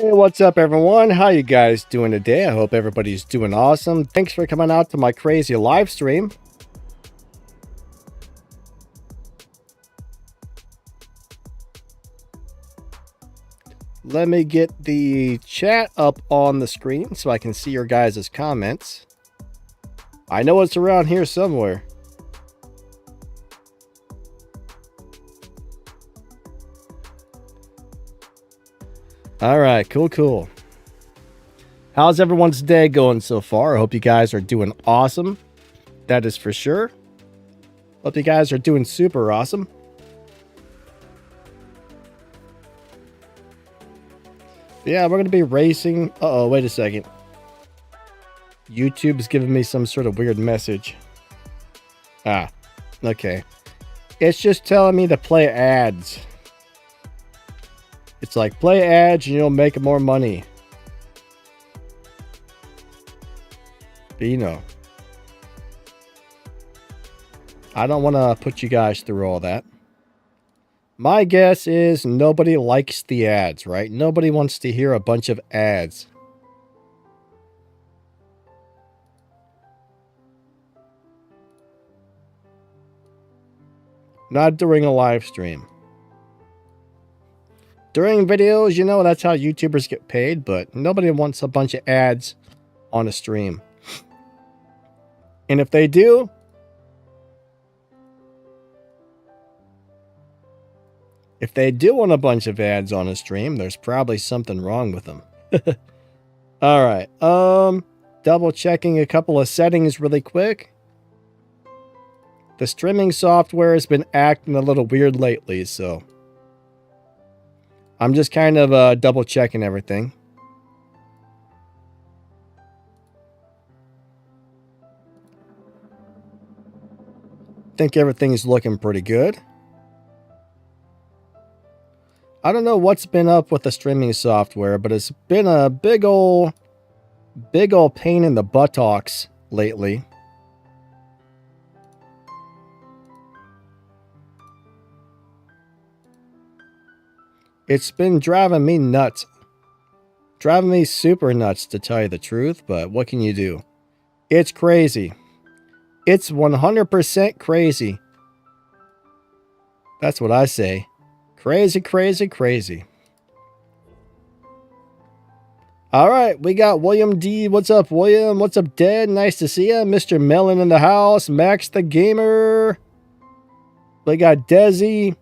Hey, what's up everyone? How you guys doing today? I hope everybody's doing awesome. Thanks for coming out to my crazy live stream. Let me get the chat up on the screen so I can see your guys' comments. I know it's around here somewhere. All right, cool. How's everyone's day going so far? I hope you guys are doing awesome. That is for sure. Hope you guys are doing super awesome. Yeah, we're going to be racing. Uh-oh, wait a second. YouTube's giving me some sort of weird message. Ah, okay. It's just telling me to play ads. It's like, play ads and you'll make more money. But you know, I don't want to put you guys through all that. My guess is nobody likes the ads, right? Nobody wants to hear a bunch of ads. Not during a live stream. During videos, you know, that's how YouTubers get paid, but nobody wants a bunch of ads on a stream. And if they do, want a bunch of ads on a stream, there's probably something wrong with them. All right. Double checking a couple of settings really quick. The streaming software has been acting a little weird lately, so I'm just kind of double checking everything. Think everything's looking pretty good. I don't know what's been up with the streaming software, but it's been a big ol' pain in the buttocks lately. It's been driving me nuts. Driving me super nuts, to tell you the truth, but what can you do? It's crazy. It's 100% crazy. That's what I say. Crazy. All right, we got William D. What's up, William? What's up, Dad? Nice to see ya. Mr. Mellon in the house. Max the Gamer. We got Desi.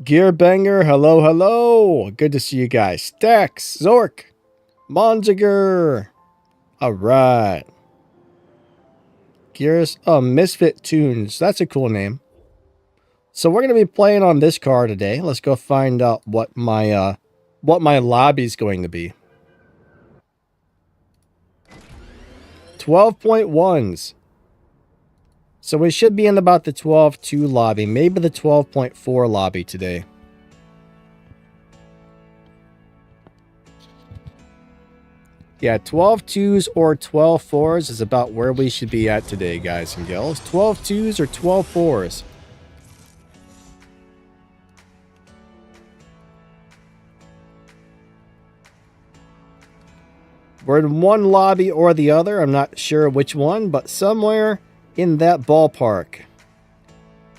Gearbanger. Hello. Good to see you guys. Stax. Zork. Monziger. All right. Gears. Oh, Misfit Tunes. That's a cool name. So we're going to be playing on this car today. Let's go find out what my lobby's going to be. 12.1s. So we should be in about the 12.2 lobby, maybe the 12.4 lobby today. Yeah, 12.2s or 12.4s is about where we should be at today, guys and gals. 12.2s or 12.4s. We're in one lobby or the other. I'm not sure which one, but somewhere in that ballpark.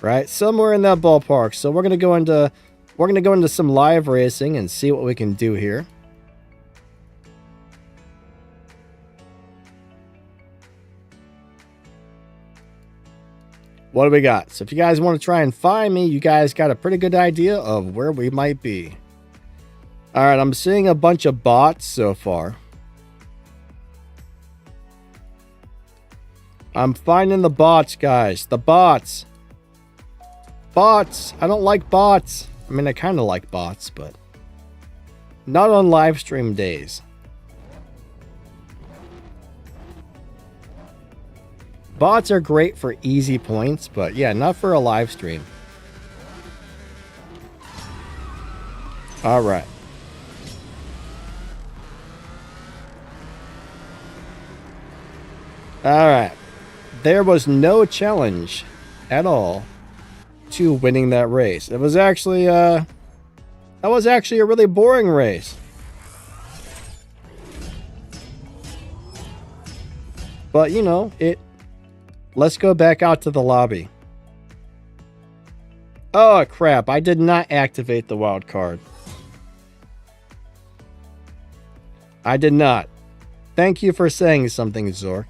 Right? Somewhere in that ballpark. So we're going to go into some live racing and see what we can do here. What do we got? So if you guys want to try and find me, you guys got a pretty good idea of where we might be. All right, I'm seeing a bunch of bots so far. I'm finding the bots, guys. The bots. Bots. I don't like bots. I mean, I kind of like bots, but not on live stream days. Bots are great for easy points, but yeah, not for a live stream. All right. All right. There was no challenge at all to winning that race. It was actually That was actually a really boring race. But, you know, let's go back out to the lobby. Oh, crap. I did not activate the wild card. I did not. Thank you for saying something, Zork.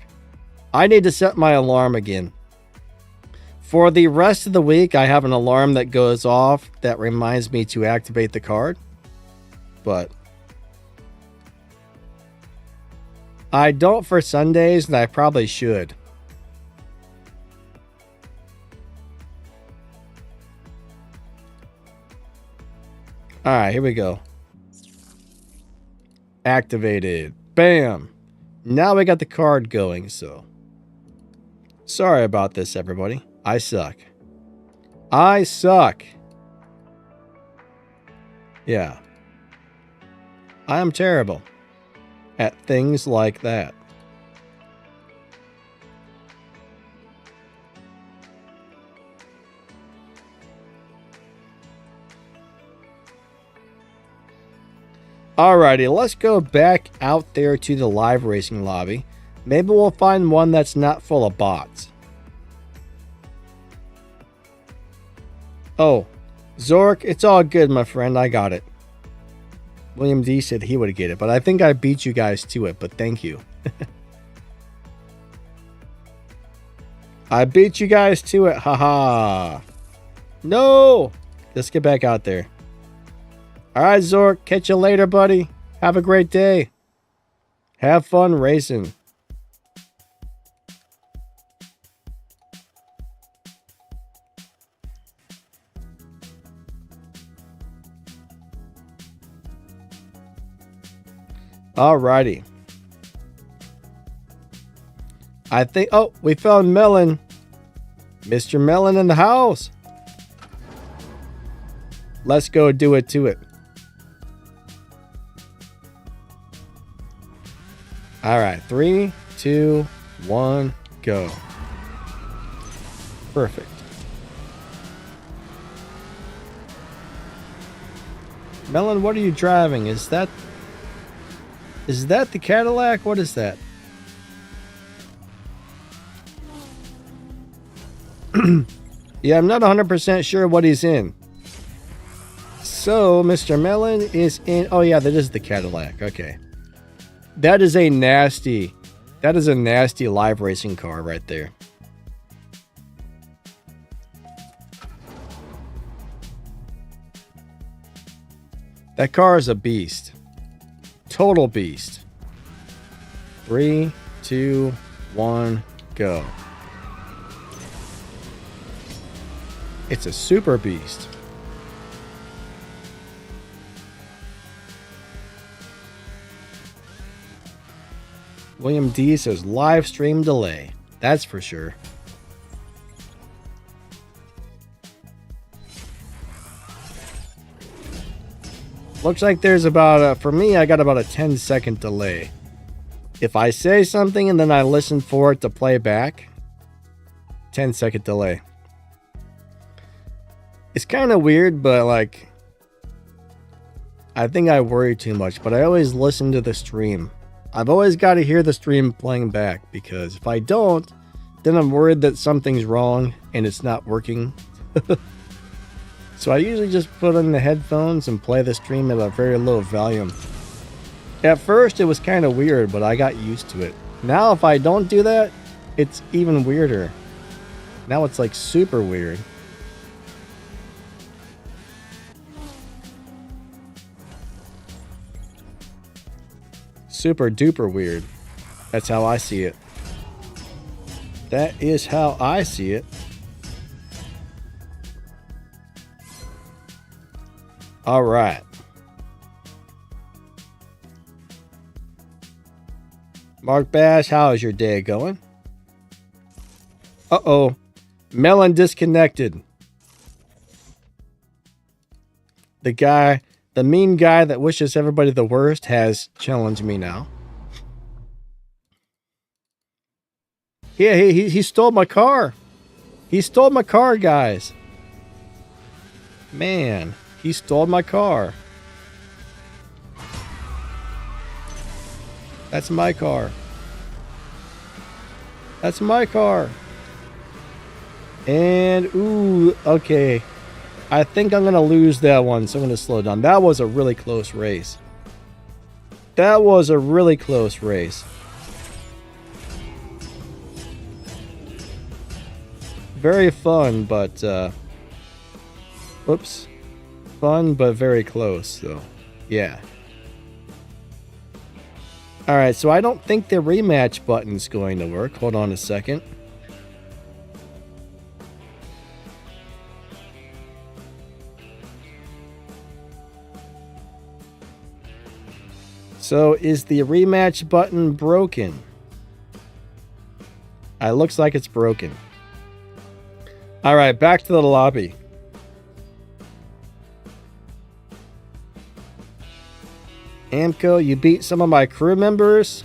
I need to set my alarm again. For the rest of the week, I have an alarm that goes off that reminds me to activate the card. But I don't for Sundays, and I probably should. Alright, here we go. Activated. Bam! Now we got the card going, so. Sorry about this, everybody. I suck. I suck. Yeah. I am terrible at things like that. Alrighty, let's go back out there to the live racing lobby. Maybe we'll find one that's not full of bots. Oh, Zork, it's all good, my friend. I got it. William D said he would get it, but I think I beat you guys to it, but thank you. I beat you guys to it, haha. No! Let's get back out there. Alright, Zork, catch you later, buddy. Have a great day. Have fun racing. Alrighty. I think, oh, we found Melon. Mr. Melon in the house. Let's go do it to it. Alright, 3, 2, 1, go. Perfect. Melon, what are you driving? Is that the Cadillac? What is that? Yeah, I'm not 100% sure what he's in. So, Mr. Melon is in... Oh, yeah, that is the Cadillac. Okay. That is a nasty live racing car right there. That car is a beast. Total beast. 3, 2, 1, go. It's a super beast. William D says live stream delay. That's for sure. Looks like there's about for me, I got about a 10-second delay. If I say something and then I listen for it to play back, 10-second delay. It's kind of weird, but like, I think I worry too much, but I always listen to the stream. I've always got to hear the stream playing back, because if I don't, then I'm worried that something's wrong and it's not working. So I usually just put on the headphones and play the stream at a very low volume. At first it was kind of weird, but I got used to it. Now if I don't do that, it's even weirder. Now it's like super weird. Super duper weird. That's how I see it. That is how I see it. All right. Mark Bash, how is your day going? Uh-oh. Melon disconnected. The mean guy that wishes everybody the worst has challenged me now. Yeah, he stole my car. He stole my car, guys. Man, He stole my car. That's my car. That's my car. And, ooh, okay. I think I'm going to lose that one, so I'm going to slow down. That was a really close race. That was a really close race. Very fun, but, whoops. Fun, but very close, so, yeah. Alright, so I don't think the rematch button's going to work. Hold on a second. So, is the rematch button broken? It looks like it's broken. Alright, back to the lobby. Amco, you beat some of my crew members?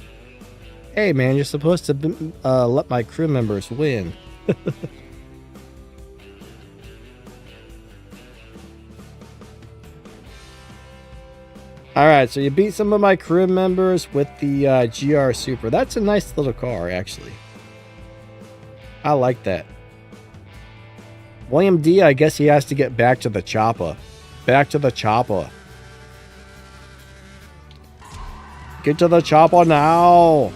Hey man, you're supposed to let my crew members win. Alright, so you beat some of my crew members with the GR Super. That's a nice little car, actually. I like that. William D, I guess he has to get back to the chopper. Back to the chopper. Get to the chopper now.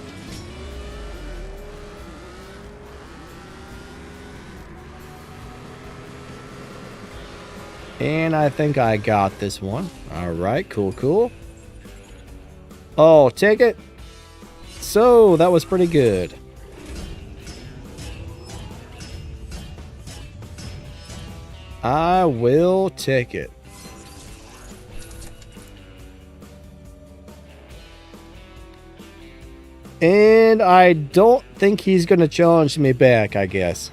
And I think I got this one. Alright, cool, cool. Oh, take it. So, that was pretty good. I will take it. And I don't think he's going to challenge me back, I guess.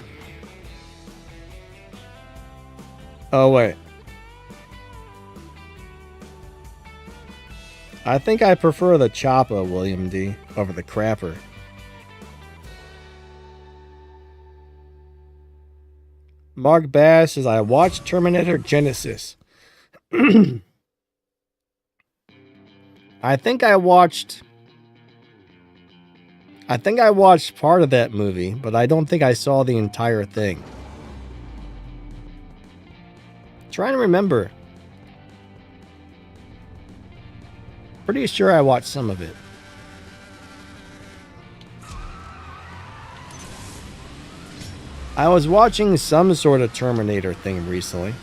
Oh, wait. I think I prefer the chopper, William D, over the crapper. Mark Bass says, I watched Terminator Genesis. I think I watched part of that movie, but I don't think I saw the entire thing. Trying to remember. Pretty sure I watched some of it. I was watching some sort of Terminator thing recently.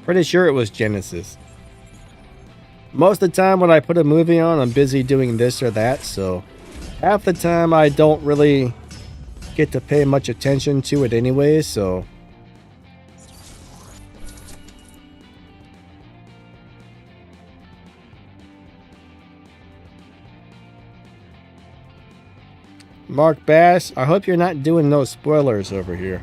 Pretty sure it was Genesis. Most of the time when I put a movie on, I'm busy doing this or that, so half the time I don't really get to pay much attention to it anyway, so Mark Bass, I hope you're not doing no spoilers over here.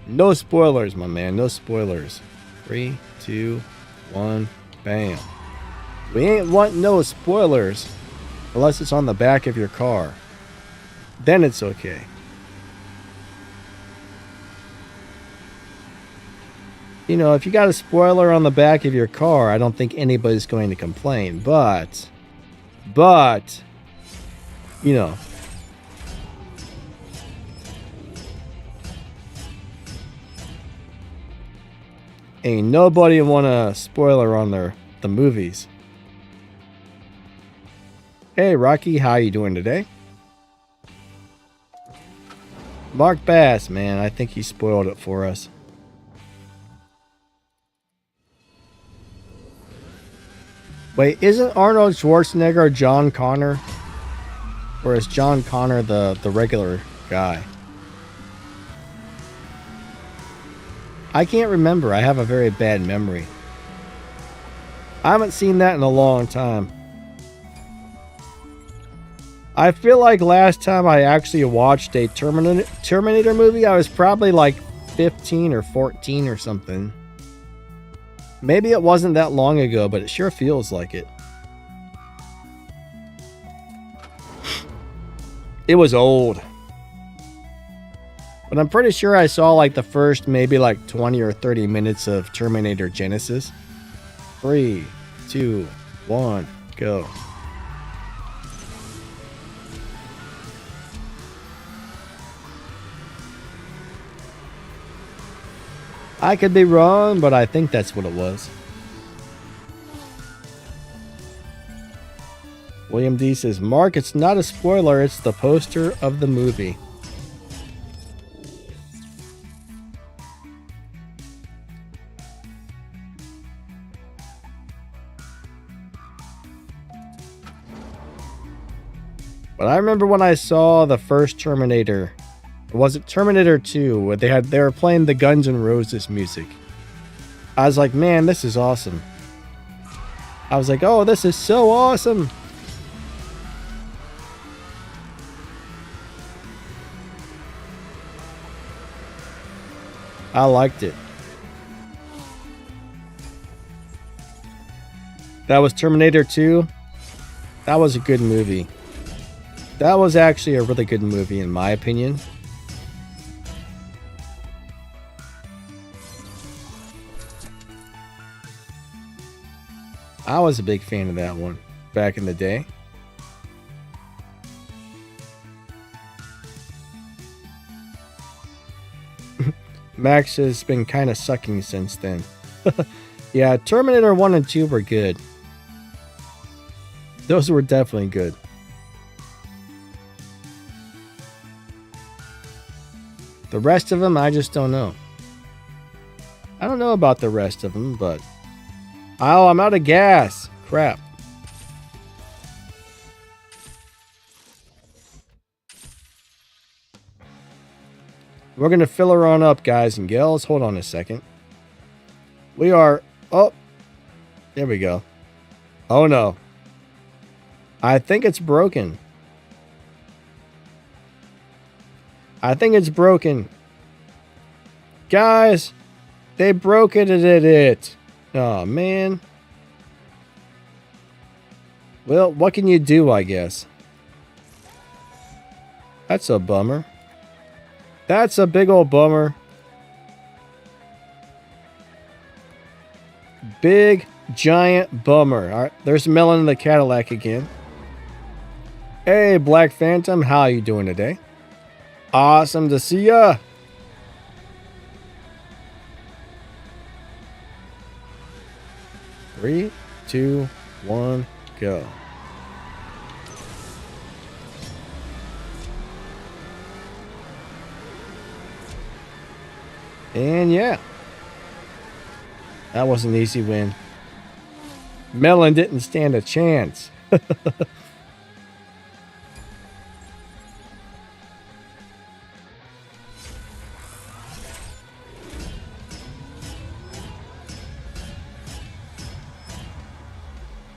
No spoilers, my man. No spoilers. 3, 2, 1, bam. We ain't want no spoilers unless it's on the back of your car. Then it's okay. You know, if you got a spoiler on the back of your car, I don't think anybody's going to complain. But, you know. Ain't nobody want a spoiler on the movies. Hey, Rocky, how you doing today? Mark Bass, man, I think he spoiled it for us. Wait, isn't Arnold Schwarzenegger John Connor? Or is John Connor the regular guy? I can't remember. I have a very bad memory. I haven't seen that in a long time. I feel like last time I actually watched a Terminator movie, I was probably like 15 or 14 or something. Maybe it wasn't that long ago, but it sure feels like it. It was old. But I'm pretty sure I saw like the first maybe like 20 or 30 minutes of Terminator Genesis. 3, 2, 1, go. I could be wrong, but I think that's what it was. William D says, Mark, it's not a spoiler, it's the poster of the movie. But I remember when I saw the first Terminator, or was it Terminator 2, where they were playing the Guns N' Roses music. I was like, man, this is awesome. I was like, oh, this is so awesome. I liked it. That was Terminator 2. That was a good movie. That was actually a really good movie in my opinion. I was a big fan of that one back in the day. Max has been kind of sucking since then. Yeah, Terminator 1 and 2 were good. Those were definitely good. The rest of them, I just don't know. I don't know about the rest of them, but... Oh, I'm out of gas. Crap. We're going to fill her on up, guys and gals. Hold on a second. We are... Oh. There we go. Oh, no. I think it's broken. I think it's broken. Guys, they broke it. Oh, man. Well, what can you do, I guess? That's a bummer. That's a big old bummer. Big, giant bummer. All right, there's Melon in the Cadillac again. Hey, Black Phantom, how you doing today? Awesome to see ya. Three, 2, 1, go. And yeah. That was an easy win. Melon didn't stand a chance.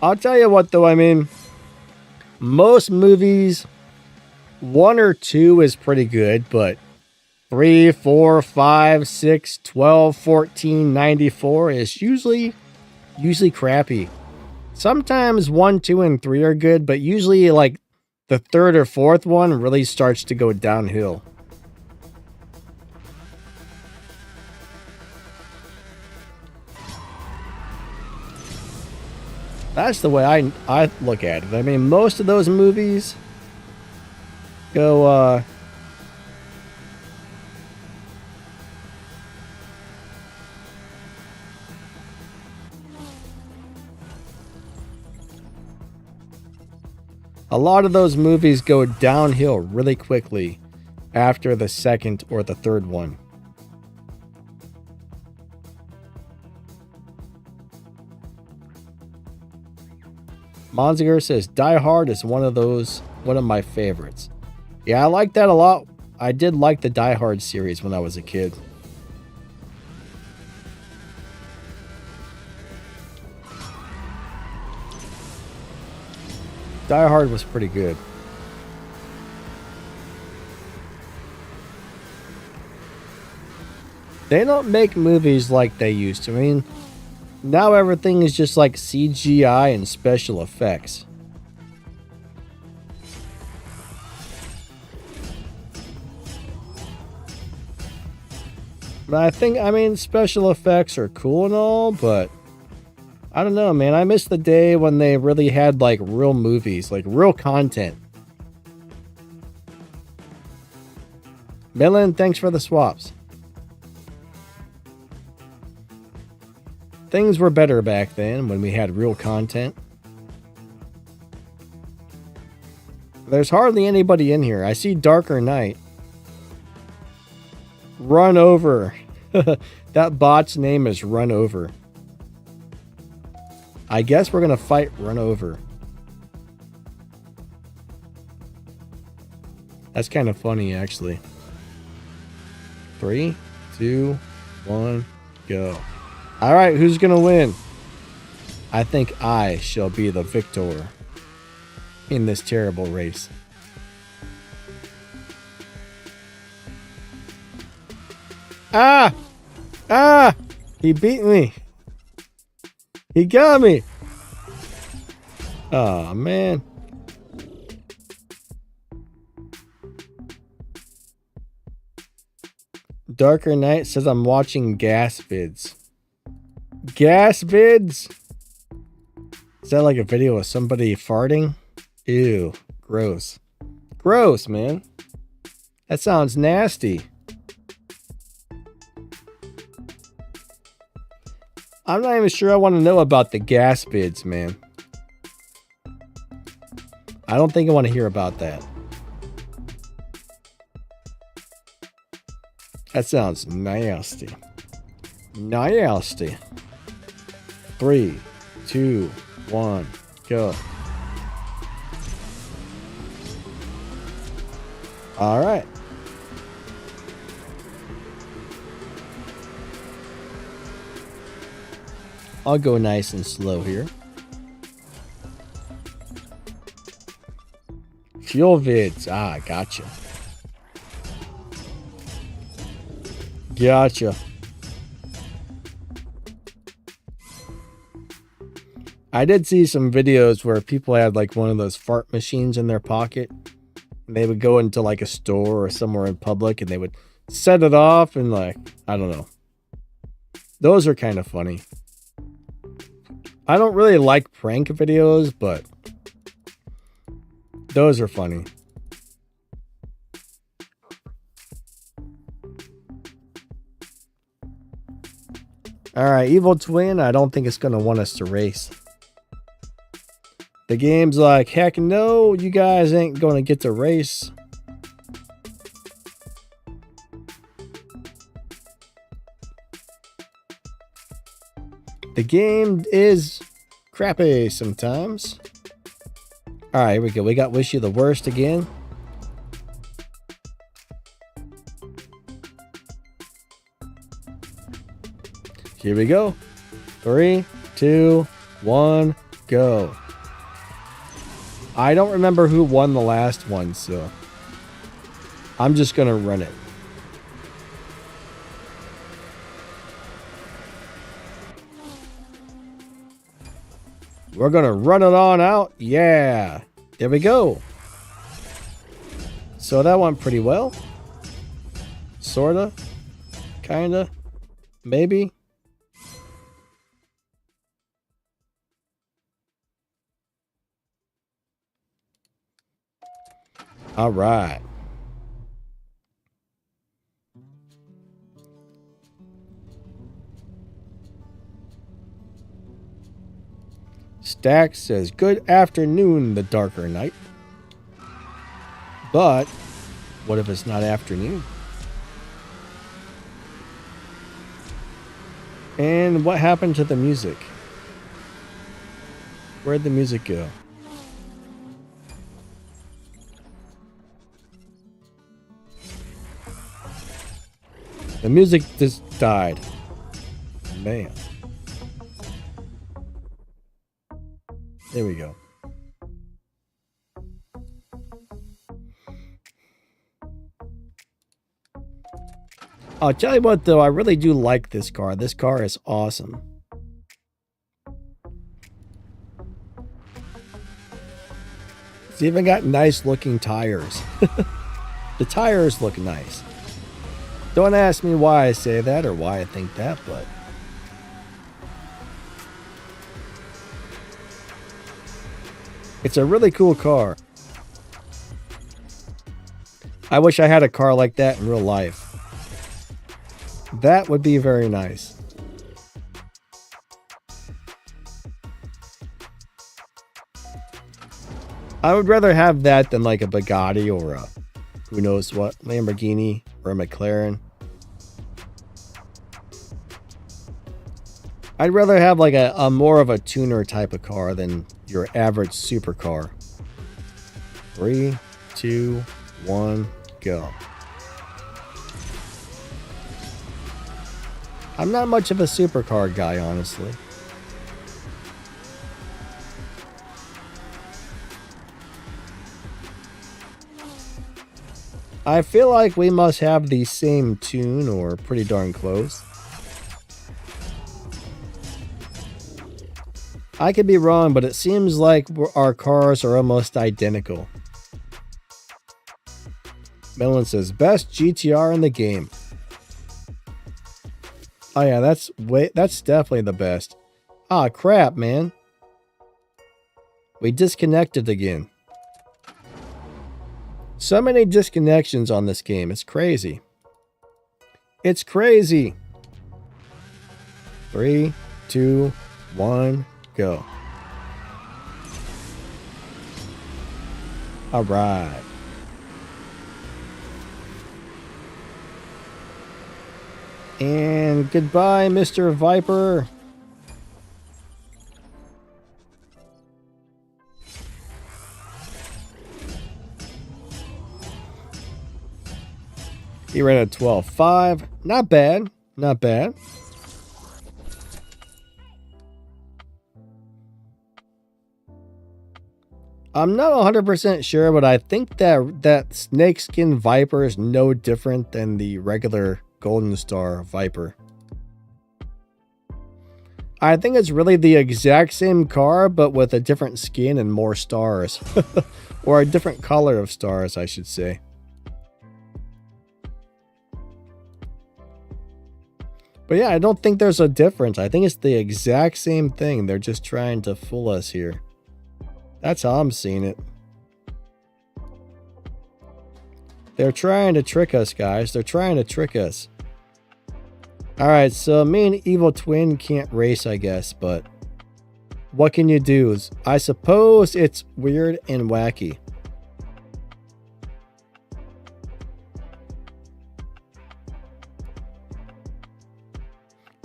I'll tell you what, though, I mean, most movies, 1 or 2 is pretty good, but 3, 4, 5, 6, 12, 14, 94 is usually crappy. Sometimes 1, 2, and 3 are good, but usually, like, the 3rd or 4th one really starts to go downhill. That's the way I look at it. I mean, most of those movies go, a lot of those movies go downhill really quickly after the 2nd or the 3rd one. Monziger says, Die Hard is one of my favorites. Yeah, I like that a lot. I did like the Die Hard series when I was a kid. Die Hard was pretty good. They don't make movies like they used to. I mean, now everything is just like CGI and special effects. But I mean, special effects are cool and all, but I don't know, man. I miss the day when they really had like real movies, like real content. Millen, thanks for the swaps. Things were better back then when we had real content. There's hardly anybody in here. I see Darker Knight. Run Over. That bot's name is Run Over. I guess we're going to fight Run Over. That's kind of funny, actually. 3, 2, 1, go. All right, who's going to win? I think I shall be the victor in this terrible race. Ah! Ah! He beat me. He got me. Oh, man. Darker Knight says I'm watching gas vids. Gas vids? Is that like a video of somebody farting? Ew. Gross. Gross, man. That sounds nasty. I'm not even sure I want to know about the gas vids, man. I don't think I want to hear about that. That sounds nasty. Nasty. 3, 2, 1, go. All right. I'll go nice and slow here. Fuel vids. Ah, gotcha. Gotcha. I did see some videos where people had like one of those fart machines in their pocket. And they would go into like a store or somewhere in public and they would set it off and like, I don't know. Those are kind of funny. I don't really like prank videos, but those are funny. Alright, Evil Twin, I don't think it's going to want us to race. The game's like, heck no, you guys ain't going to get to race. The game is crappy sometimes. Alright, here we go. We got Wish You the Worst again. Here we go. 3, 2, 1, go. I don't remember who won the last one, so I'm just going to run it. We're going to run it on out. Yeah. There we go. So that went pretty well. Sorta. Kinda. Maybe. All right. Stack says, good afternoon, the Darker Knight. But what if it's not afternoon? And what happened to the music? Where'd the music go? The music just died. Man. There we go. I'll tell you what, though, I really do like this car. This car is awesome. It's even got nice looking tires. The tires look nice. Don't ask me why I say that or why I think that, but it's a really cool car. I wish I had a car like that in real life. That would be very nice. I would rather have that than like a Bugatti or a who knows what, Lamborghini or a McLaren. I'd rather have like a more of a tuner type of car than your average supercar. 3, 2, 1, go. I'm not much of a supercar guy, honestly. I feel like we must have the same tune or pretty darn close. I could be wrong, but it seems like our cars are almost identical. Melon says, best GTR in the game. Oh yeah, that's definitely the best. Ah, crap, man. We disconnected again. So many disconnections on this game. It's crazy. It's crazy. 3, 2, 1, go. All right. And goodbye, Mr. Viper. He ran a 12.5. Not bad. Not bad. I'm not 100% sure, but I think that snakeskin Viper is no different than the regular Golden Star Viper. I think it's really the exact same car, but with a different skin and more stars. Or a different color of stars, I should say. But yeah, I don't think there's a difference. I think it's the exact same thing. They're just trying to fool us here. That's how I'm seeing it. They're trying to trick us, guys. They're trying to trick us. Alright, so me and Evil Twin can't race, I guess, but what can you do? I suppose it's weird and wacky.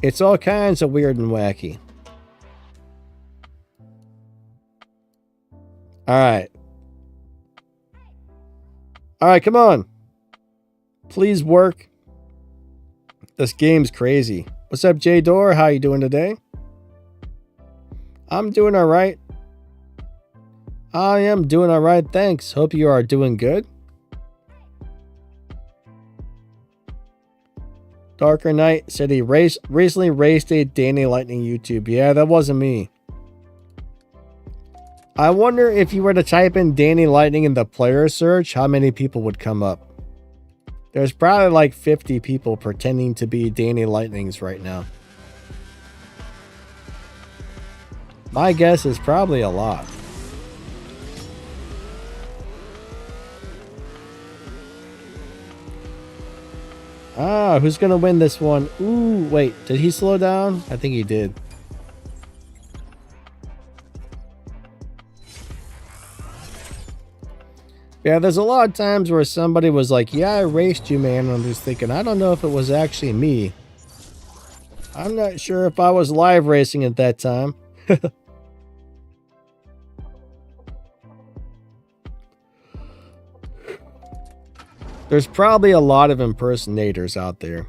It's all kinds of weird and wacky. Alright. Alright, come on. Please work. This game's crazy. What's up, J Door? How you doing today? I'm doing alright. I am doing alright, thanks. Hope you are doing good. Darker Knight said he recently raced a Danny Lightning YouTube. Yeah, that wasn't me. I wonder if you were to type in Danny Lightning in the player search, how many people would come up? There's probably like 50 people pretending to be Danny Lightnings right now. My guess is probably a lot. Ah, who's gonna win this one? Ooh, wait, did he slow down? I think he did. Yeah, there's a lot of times where somebody was like, yeah, I raced you, man. And I'm just thinking, I don't know if it was actually me. I'm not sure if I was live racing at that time. There's probably a lot of impersonators out there.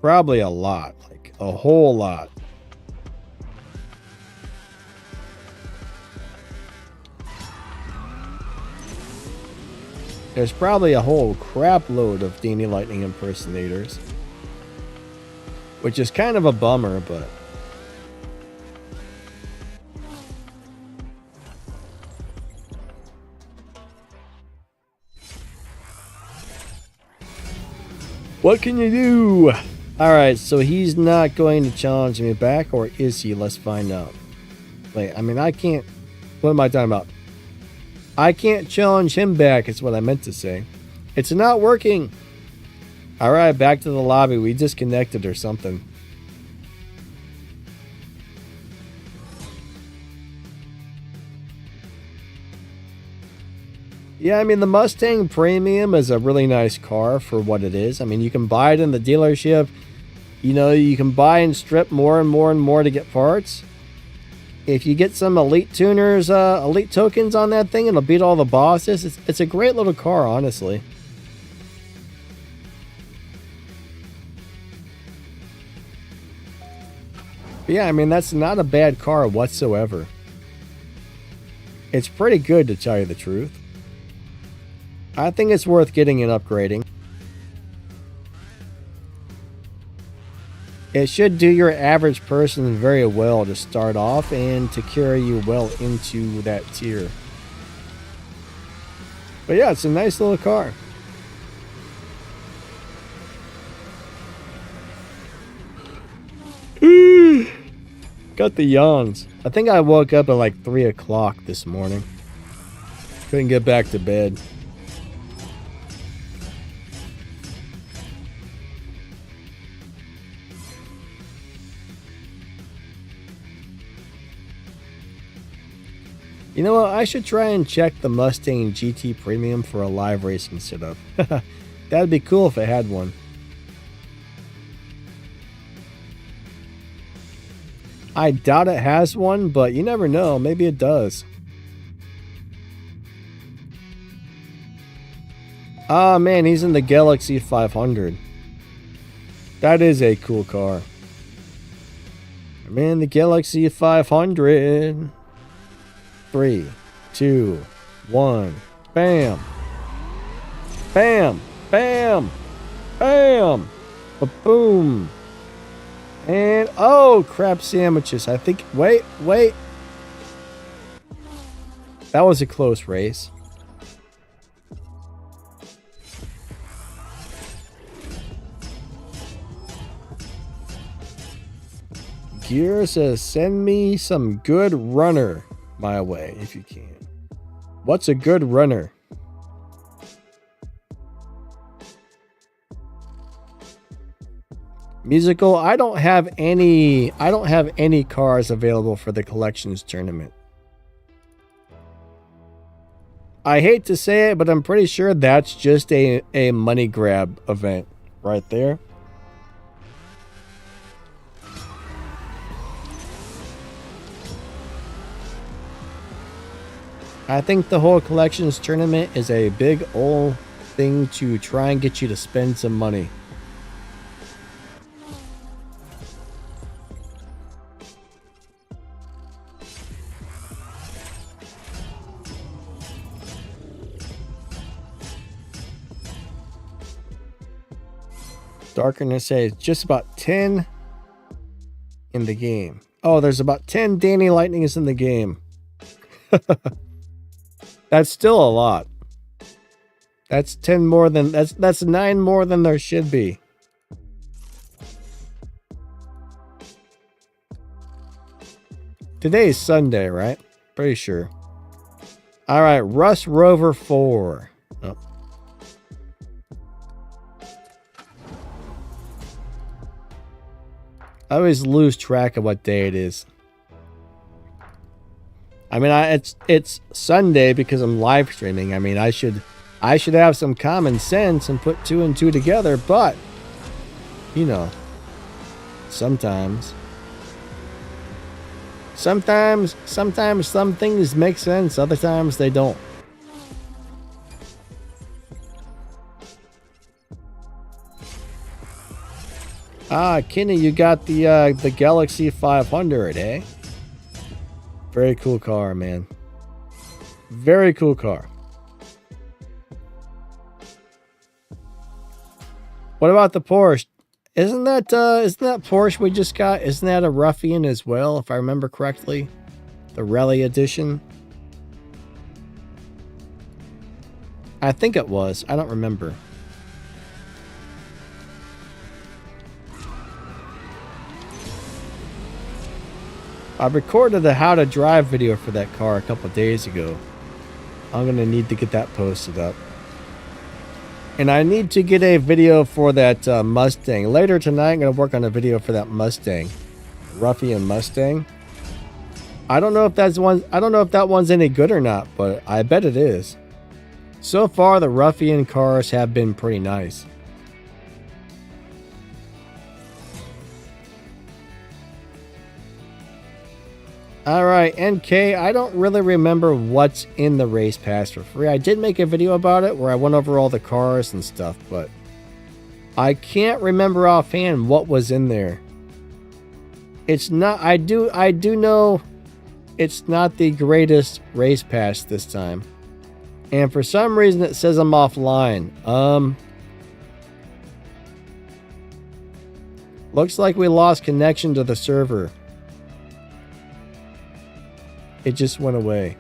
Probably a lot, like a whole lot. There's probably a whole crap load of Danny Lightning impersonators. Which is kind of a bummer, but... What can you do? Alright, so he's not going to challenge me back, or is he? Let's find out. Wait, I mean, I can't... What am I talking about? I can't challenge him back, is what I meant to say. It's not working. Alright, back to the lobby. We disconnected or something. Yeah, I mean, the Mustang Premium is a really nice car for what it is. I mean, you can buy it in the dealership. You know, you can buy and strip more and more and more to get parts. If you get some elite tuners, elite tokens on that thing, it'll beat all the bosses. It's a great little car, honestly. But yeah, I mean, that's not a bad car whatsoever. It's pretty good, to tell you the truth. I think it's worth getting and upgrading. It should do your average person very well to start off and to carry you well into that tier. But yeah, it's a nice little car. Got the yawns. I think I woke up at like 3 o'clock this morning. Couldn't get back to bed. You know what? I should try and check the Mustang GT Premium for a live racing setup. That'd be cool if it had one. I doubt it has one, but you never know. Maybe it does. Ah, man, he's in the Galaxy 500. That is a cool car. I'm in the Galaxy 500. 3, 2, 1. Bam. Bam. Bam. Bam. Ba-boom. And, oh, crab sandwiches. I think, wait. That was a close race. Gear says, send me some good runner my way if you can. What's a good runner? Musical, I don't have any cars available for the collections tournament. I hate to say it, but I'm pretty sure that's just a money grab event right there. I think the whole collections tournament is a big old thing to try and get you to spend some money. Darkness says just about 10 in the game. Oh, there's about 10 Danny Lightnings in the game. That's still a lot. That's 10 more than that's 9 more than there should be. Today's Sunday, right? Pretty sure. All right, Rust Rover 4. Oh. I always lose track of what day it is. I mean, it's Sunday because I'm live streaming. I mean, I should have some common sense and put 2 and 2 together, but you know, sometimes some things make sense, other times they don't. Ah, Kenny, you got the Galaxy 500, eh? Very cool car, man. Very cool car. What about the Porsche? Isn't that Porsche we just got? Isn't that a ruffian as well, if I remember correctly? The Rally Edition? I think it was. I don't remember. I recorded a how to drive video for that car a couple days ago. I'm going to need to get that posted up. And I need to get a video for that Mustang. Later tonight, I'm going to work on a video for that Mustang. Ruffian Mustang. I don't know if that one's any good or not, but I bet it is. So far, the Ruffian cars have been pretty nice. Alright, NK, I don't really remember what's in the race pass for free. I did make a video about it where I went over all the cars and stuff, but I can't remember offhand what was in there. It's not, I do know it's not the greatest race pass this time. And for some reason it says I'm offline. Looks like we lost connection to the server. It just went away.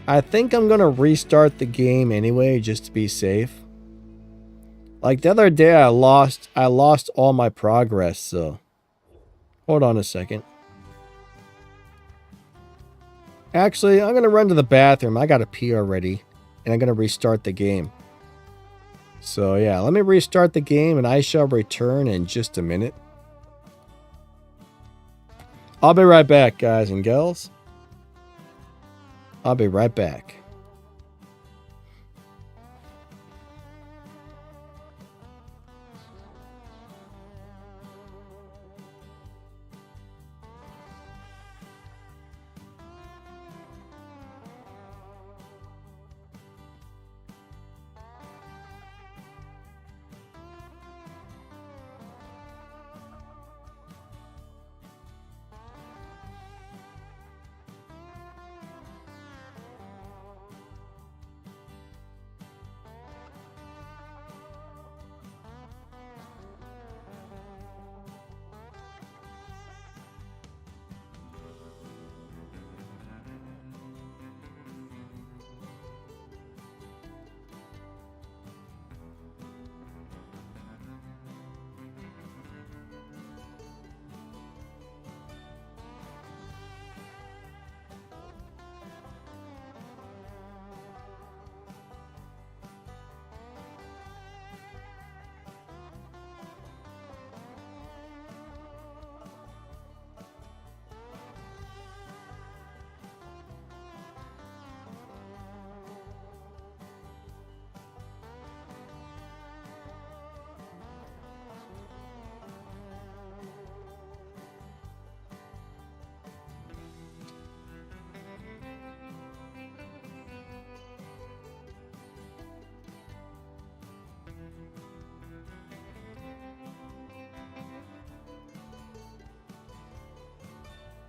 I think I'm gonna restart the game anyway, just to be safe. Like the other day, I lost all my progress. So, hold on a second. Actually, I'm gonna run to the bathroom. I gotta pee already, and I'm gonna restart the game. So yeah, let me restart the game, and I shall return in just a minute. I'll be right back, guys and girls. I'll be right back.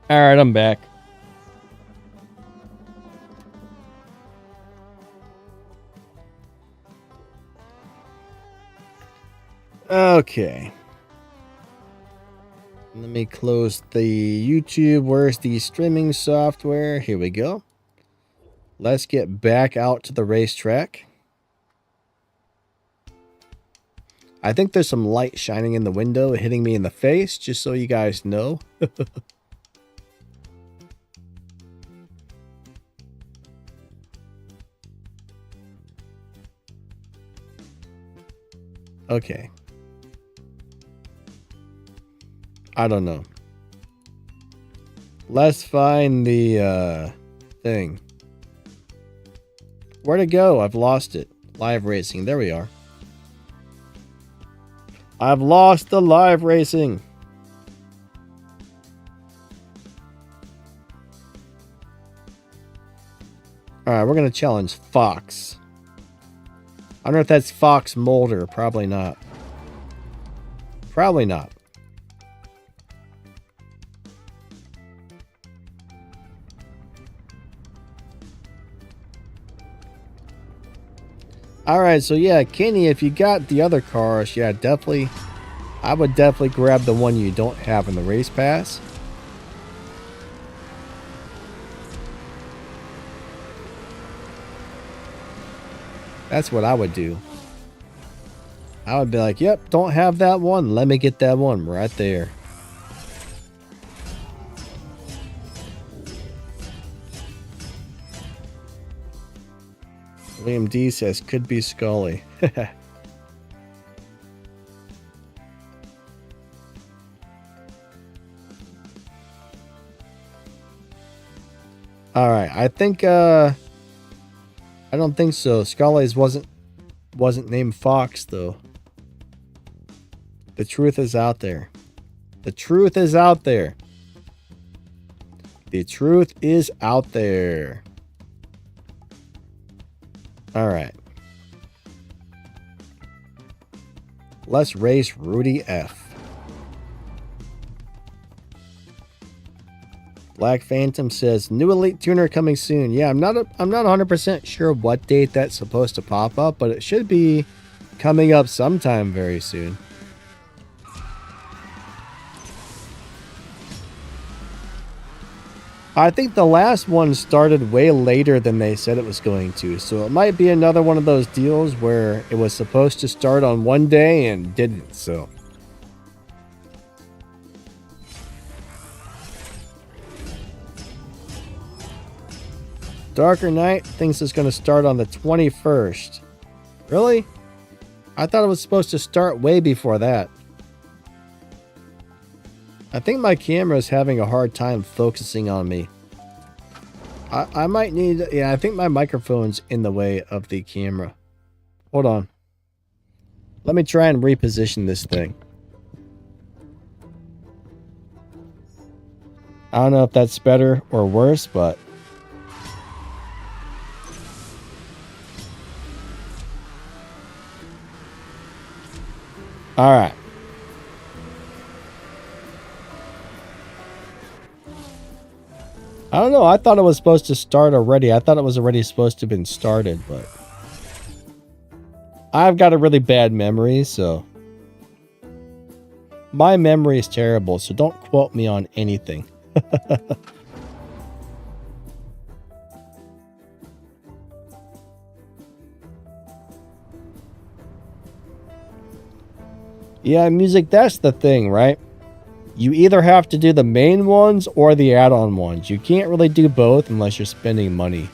Alright, I'm back. Okay. Let me close the YouTube. Where's the streaming software? Here we go. Let's get back out to the racetrack. I think there's some light shining in the window hitting me in the face, just so you guys know. Okay. I don't know. Let's find the thing. Where'd it go? I've lost it. Live racing. There we are. I've lost the live racing. Alright, we're going to challenge Fox. I don't know if that's Fox Mulder. Probably not. Probably not. Alright, so yeah, Kenny, if you got the other cars, yeah, definitely. I would definitely grab the one you don't have in the race pass. That's what I would do. I would be like, yep, don't have that one. Let me get that one right there. William D says, could be Scully. Alright, I think, I don't think so. Scully's wasn't named Fox, though. The truth is out there. The truth is out there. The truth is out there. Alright. Let's race Rudy F. Black Phantom says, new Elite Tuner coming soon. Yeah, I'm not 100% sure what date that's supposed to pop up, but it should be coming up sometime very soon. I think the last one started way later than they said it was going to, so it might be another one of those deals where it was supposed to start on one day and didn't, so. Darker Knight thinks it's going to start on the 21st. Really? I thought it was supposed to start way before that. I think my camera is having a hard time focusing on me. I might need... Yeah, I think my microphone's in the way of the camera. Hold on. Let me try and reposition this thing. I don't know if that's better or worse, but... Alright. I don't know. I thought it was supposed to start already. I thought it was already supposed to have been started, but... I've got a really bad memory, so... My memory is terrible, so don't quote me on anything. Yeah, music, that's the thing, right? You either have to do the main ones or the add-on ones. You can't really do both unless you're spending money.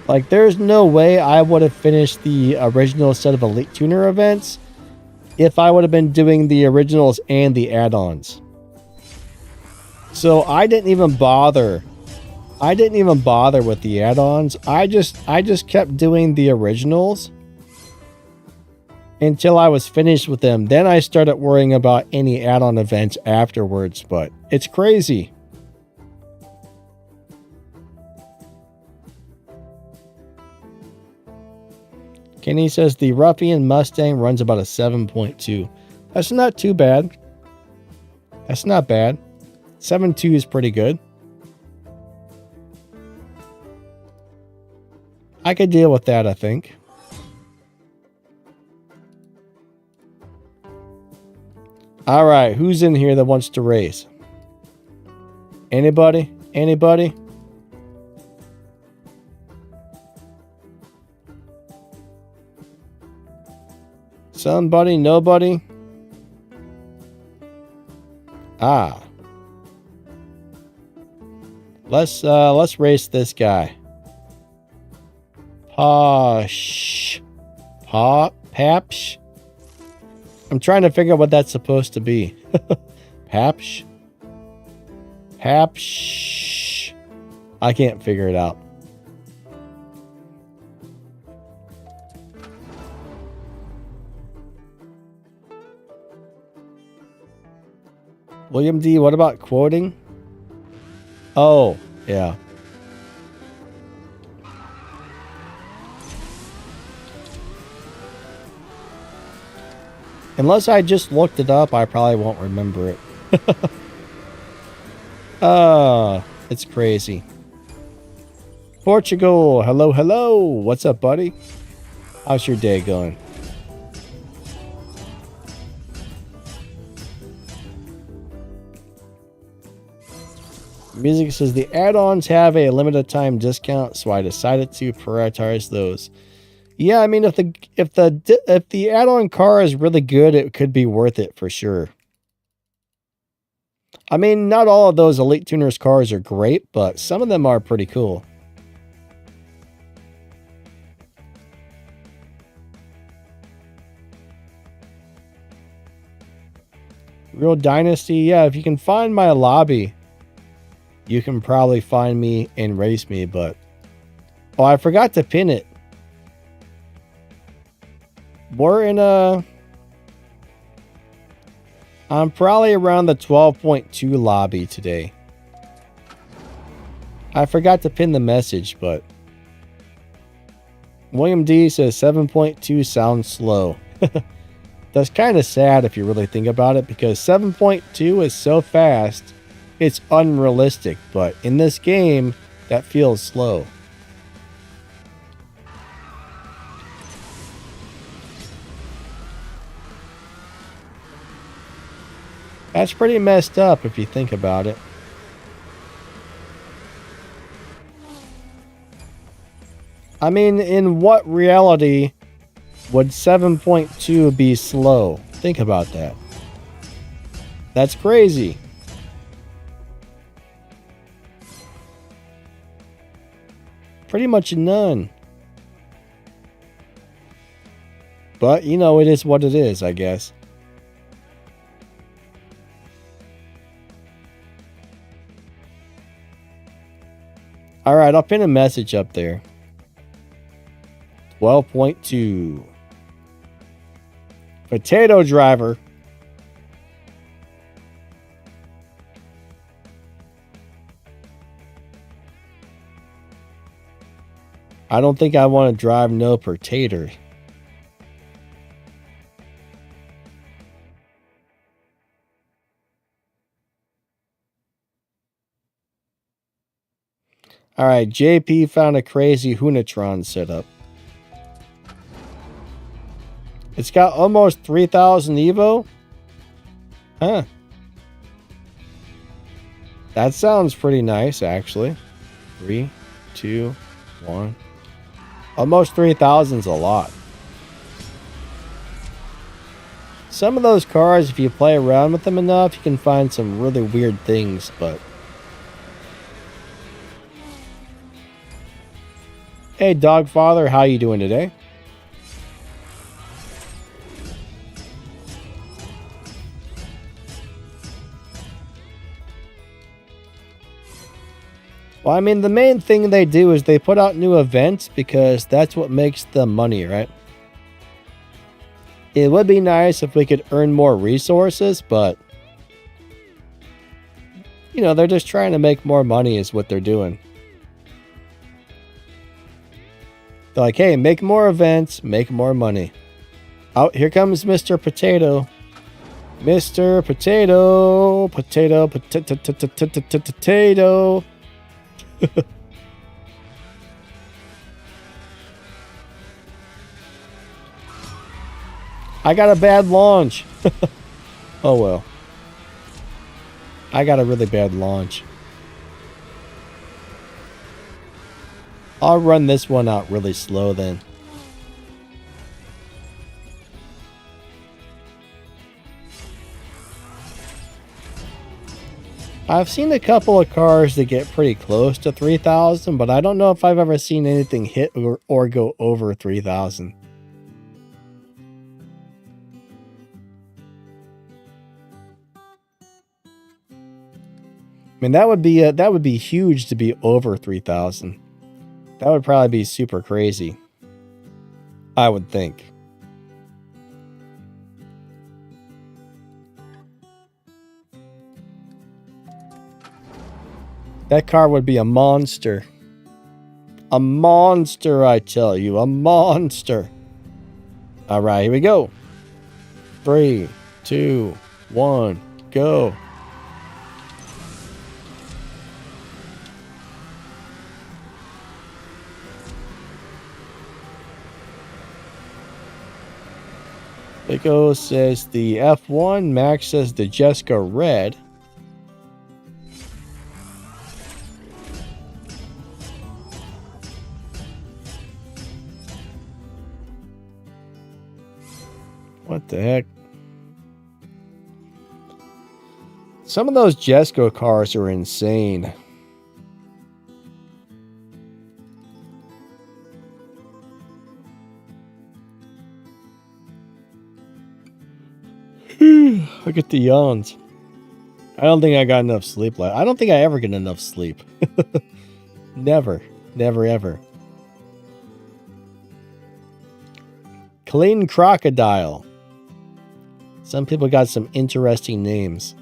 Like, there's no way I would have finished the original set of Elite Tuner events if I would have been doing the originals and the add-ons. So I didn't even bother. I didn't even bother with the add-ons. I just kept doing the originals until I was finished with them. Then I started worrying about any add-on events afterwards, but it's crazy. Kenny says the Ruffian Mustang runs about a 7.2. That's not too bad. That's not bad. 7.2 is pretty good. I could deal with that, I think. Alright, who's in here that wants to race? Anybody? Anybody? Somebody? Nobody? Ah. Let's race this guy. Papsh. I'm trying to figure out what that's supposed to be. Papsh. I can't figure it out. William D, what about quoting? Oh, yeah. Unless I just looked it up, I probably won't remember it. It's crazy. Portugal, hello, hello. What's up, buddy? How's your day going? Music says the add-ons have a limited time discount, so I decided to prioritize those. Yeah, I mean, if the add-on car is really good, it could be worth it for sure. I mean, not all of those Elite Tuners cars are great, but some of them are pretty cool. Real Dynasty, yeah, if you can find my lobby, you can probably find me and race me, but... Oh, I forgot to pin it. We're in a... I'm probably around the 12.2 lobby today. I forgot to pin the message, but... William D says 7.2 sounds slow. That's kind of sad if you really think about it, because 7.2 is so fast, it's unrealistic, but in this game, that feels slow. That's pretty messed up if you think about it. I mean, in what reality would 7.2 be slow? Think about that. That's crazy. Pretty much none. But, you know, it is what it is, I guess. Alright, I'll pin a message up there. 12.2. Potato driver. I don't think I want to drive no potato. Alright, JP found a crazy Hunatron setup. It's got almost 3,000 Evo? Huh. That sounds pretty nice, actually. 3, 2, 1. Almost 3,000 is a lot. Some of those cars, if you play around with them enough, you can find some really weird things, but... Hey, Dogfather, how you doing today? Well, I mean, the main thing they do is they put out new events because that's what makes them money, right? It would be nice if we could earn more resources, but... You know, they're just trying to make more money is what they're doing. They're like, hey, make more events, make more money. Oh, here comes Mr. Potato. Mr. Potato. Potato. Potato. I got a bad launch. Oh well. I got a really bad launch. I'll run this one out really slow then. I've seen a couple of cars that get pretty close to 3,000, but I don't know if I've ever seen anything hit or go over 3,000. I mean, that would be huge to be over 3,000. That would probably be super crazy, I would think. That car would be a monster. A monster, I tell you. A monster. Alright, here we go. 3, 2, 1, go. Pico says the F1. Max says the Jessica Red. What the heck? Some of those Jesco cars are insane. Look at the yawns. I don't think I got enough sleep. I don't think I ever get enough sleep. Never. Never, ever. Clean Crocodile. Some people got some interesting names.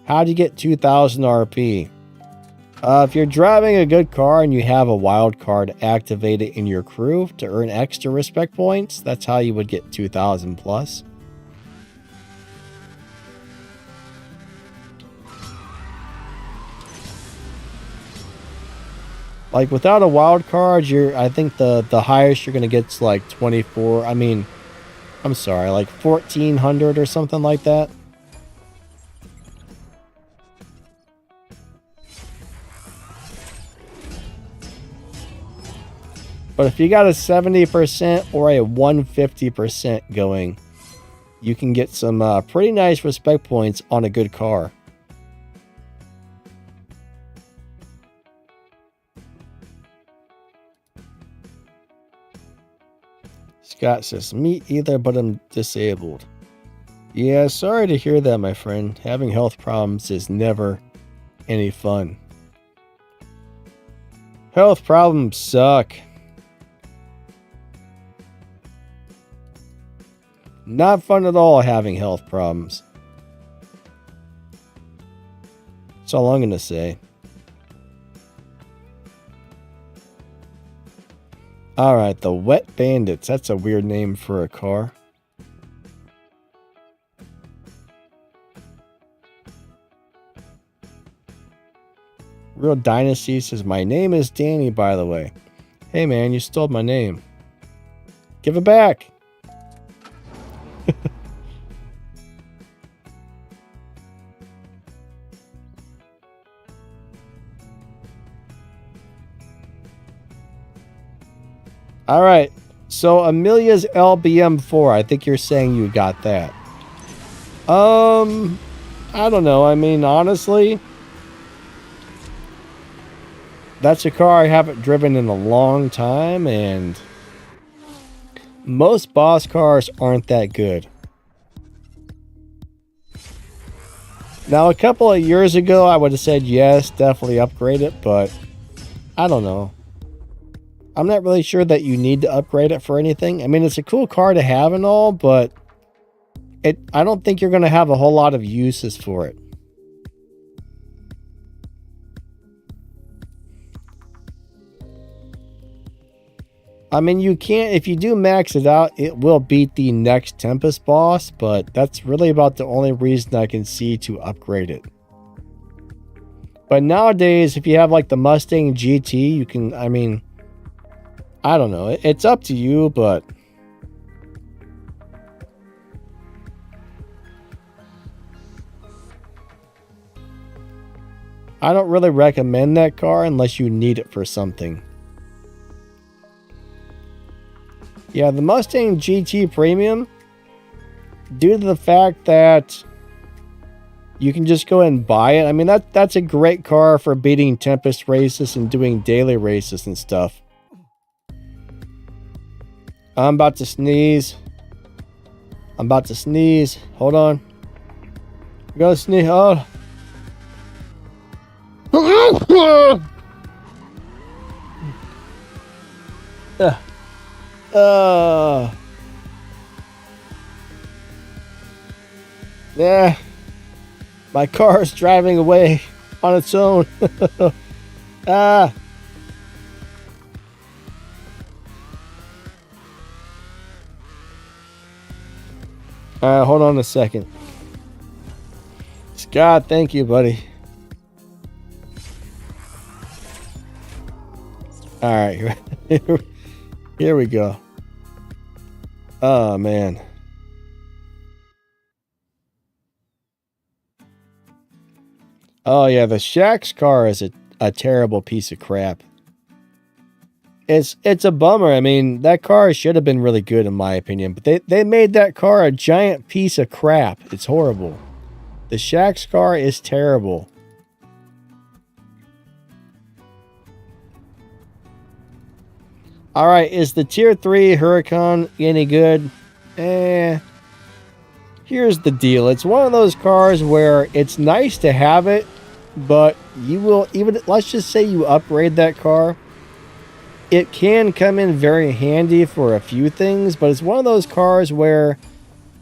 How do you get 2,000 RP? If you're driving a good car and you have a wild card activated in your crew to earn extra respect points, that's how you would get 2,000 plus. Like without a wild card, I think the highest you're gonna get is like 24. I mean, I'm sorry, like 1,400 or something like that. But if you got a 70% or a 150% going, you can get some pretty nice respect points on a good car. Scott says, me either, but I'm disabled. Yeah, sorry to hear that, my friend. Having health problems is never any fun. Health problems suck. Not fun at all having health problems. That's all I'm going to say. Alright, the Wet Bandits. That's a weird name for a car. Real Dynasty says, my name is Danny, by the way. Hey man, you stole my name. Give it back. All right, so Amelia's LBM4. I think you're saying you got that. I don't know. I mean, honestly, that's a car I haven't driven in a long time, and most boss cars aren't that good. Now, a couple of years ago, I would have said yes, definitely upgrade it, but I don't know. I'm not really sure that you need to upgrade it for anything. I mean, it's a cool car to have and all, but I don't think you're going to have a whole lot of uses for it. I mean, you can't, if you do max it out, it will beat the next Tempest boss, but that's really about the only reason I can see to upgrade it. But nowadays, if you have like the Mustang GT, you can, I mean, I don't know. It's up to you, but I don't really recommend that car unless you need it for something. Yeah, the Mustang GT Premium, due to the fact that you can just go and buy it. I mean, that's a great car for beating Tempest races and doing daily races and stuff. I'm about to sneeze. I'm about to sneeze. Hold on. I'm gonna sneeze. Oh. Yeah. My car is driving away on its own. Ah. Hold on a second. Scott, thank you, buddy. All right, here we go. Oh, man. Oh, yeah, the Shax car is a terrible piece of crap. It's a bummer. I mean, that car should have been really good in my opinion, but they made that car a giant piece of crap. It's horrible. The Shaq's car is terrible. All right, is the Tier 3 Huracan any good? Here's the deal. It's one of those cars where it's nice to have it, but you will even, let's just say you upgrade that car. It can come in very handy for a few things, but it's one of those cars where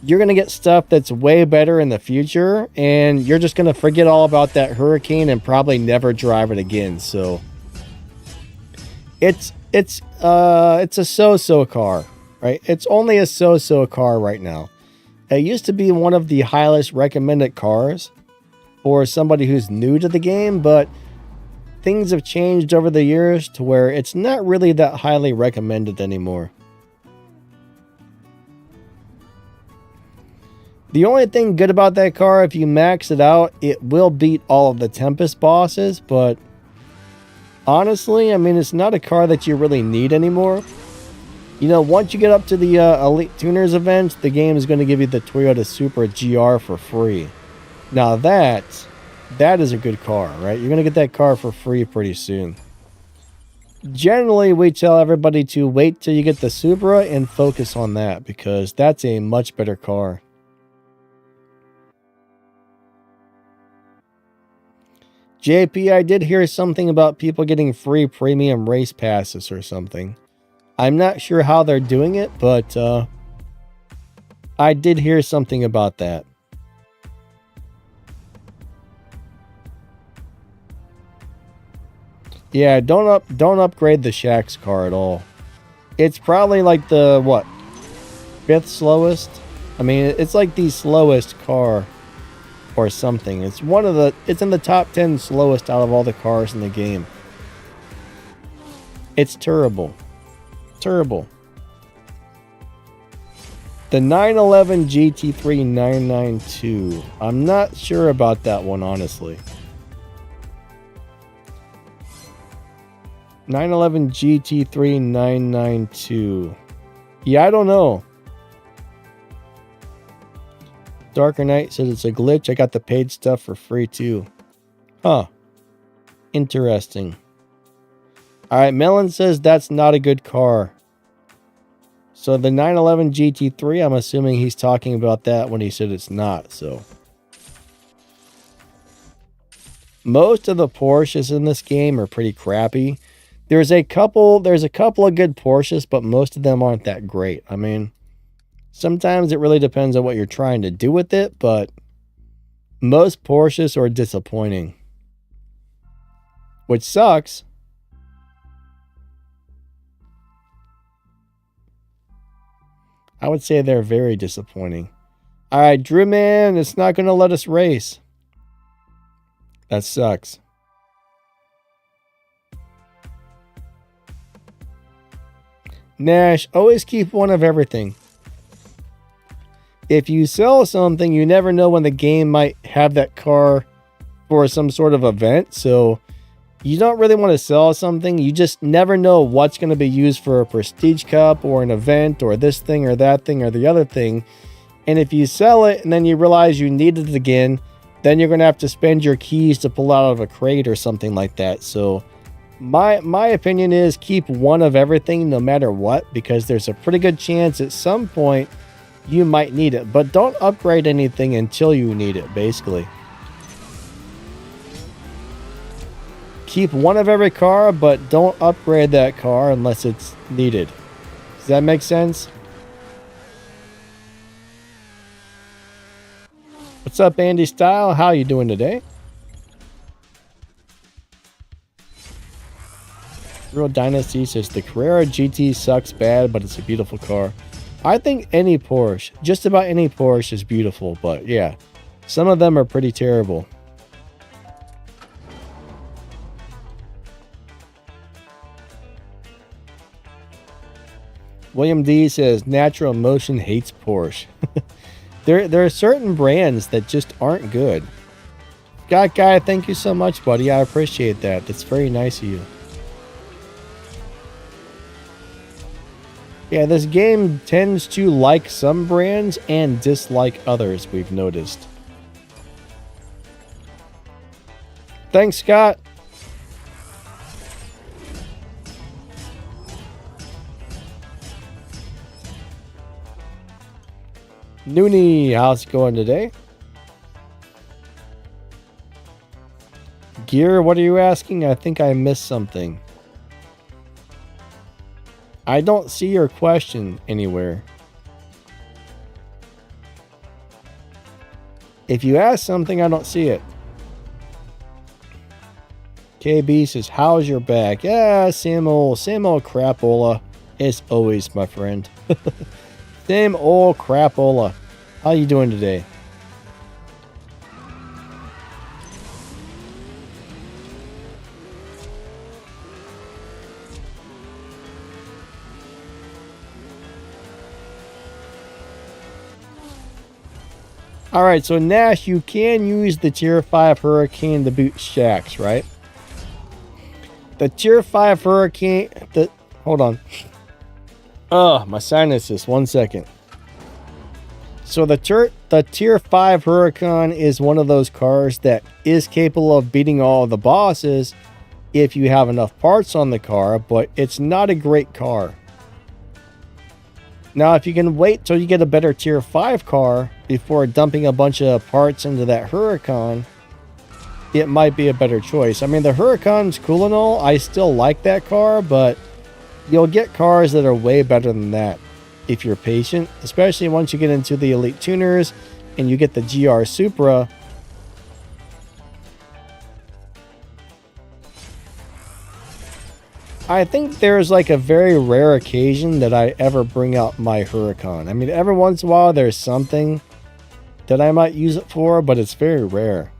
you're going to get stuff that's way better in the future, and you're just going to forget all about that Hurricane and probably never drive it again. So it's a so-so car, right? It's only a so-so car right now. It used to be one of the highest recommended cars for somebody who's new to the game, but things have changed over the years to where it's not really that highly recommended anymore. The only thing good about that car, if you max it out, it will beat all of the Tempest bosses, but honestly, I mean, it's not a car that you really need anymore. You know, once you get up to the Elite Tuners event, the game is going to give you the Toyota Supra GR for free. Now that is a good car, right? You're going to get that car for free pretty soon. Generally, we tell everybody to wait till you get the Supra and focus on that, because that's a much better car. JP, I did hear something about people getting free premium race passes or something. I'm not sure how they're doing it, but I did hear something about that. Yeah, don't upgrade the Shaq's car at all. It's probably like the, what, 5th slowest? I mean, it's like the slowest car or something. It's in the top 10 slowest out of all the cars in the game. It's terrible. Terrible. The 911 GT3 992. I'm not sure about that one, honestly. 911 GT3 992. Yeah, I don't know. Darker Knight says it's a glitch. I got the paid stuff for free too. Huh. Interesting. Alright, Melon says that's not a good car. So the 911 GT3, I'm assuming he's talking about that when he said it's not, so. Most of the Porsches in this game are pretty crappy. There's a couple of good Porsches, but most of them aren't that great. I mean, sometimes it really depends on what you're trying to do with it, but most Porsches are disappointing. Which sucks. I would say they're very disappointing. Alright, Drew Man, it's not going to let us race. That sucks. Nash, always keep one of everything. If you sell something, you never know when the game might have that car for some sort of event. So you don't really want to sell something. You just never know what's going to be used for a Prestige Cup or an event or this thing or that thing or the other thing. And if you sell it and then you realize you need it again, then you're going to have to spend your keys to pull out of a crate or something like that. So my opinion is keep one of everything no matter what, because there's a pretty good chance at some point you might need it. But don't upgrade anything until you need it, basically. Keep one of every car, but don't upgrade that car unless it's needed. Does that make sense? What's up, Andy Style? How you doing today? Real Dynasty says the Carrera GT sucks bad, but it's a beautiful car. I think any Porsche, just about any Porsche is beautiful, but yeah, some of them are pretty terrible. William D says Natural Emotion hates Porsche. There are certain brands that just aren't good. Got Guy, thank you so much, buddy. I appreciate that. That's very nice of you. Yeah, this game tends to like some brands and dislike others, we've noticed. Thanks, Scott. Noonie, how's it going today? Gear, what are you asking? I think I missed something. I don't see your question anywhere. If you ask something, I don't see it. KB says, how's your back? Yeah, same old crapola. As always, my friend. Same old crapola. How you doing today? Alright, so Nash, you can use the Tier 5 Hurricane to boot shacks, right? The Tier 5 Hurricane... Hold on. My sinuses. 1 second. So the Tier 5 Huracan is one of those cars that is capable of beating all of the bosses if you have enough parts on the car, but it's not a great car. Now, if you can wait till you get a better Tier 5 car before dumping a bunch of parts into that Huracan, it might be a better choice. I mean, the Huracan's cool and all. I still like that car, but you'll get cars that are way better than that if you're patient, especially once you get into the Elite Tuners and you get the GR Supra. I think there's like a very rare occasion that I ever bring out my Huracan. I mean, every once in a while there's something that I might use it for, but it's very rare.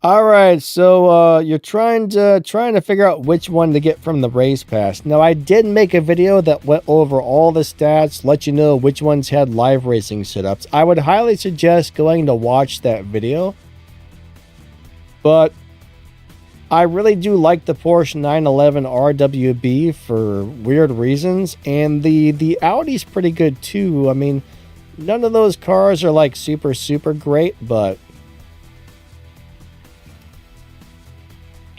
All right, so you're trying to figure out which one to get from the race pass. Now, I did make a video that went over all the stats, let you know which ones had live racing setups. I would highly suggest going to watch that video. But I really do like the Porsche 911 RWB for weird reasons, and the Audi's pretty good too. I mean, none of those cars are like super great, but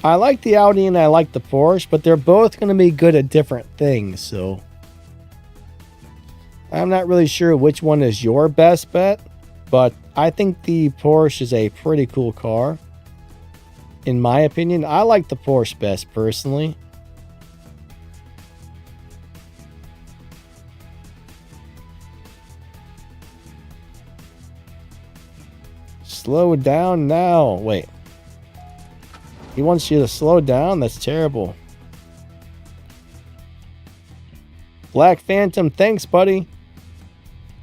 I like the Audi and I like the Porsche, but they're both going to be good at different things, so I'm not really sure which one is your best bet, but I think the Porsche is a pretty cool car. In my opinion, I like the Porsche best personally. Slow down now. Wait. He wants you to slow down? That's terrible. Black Phantom, thanks, buddy.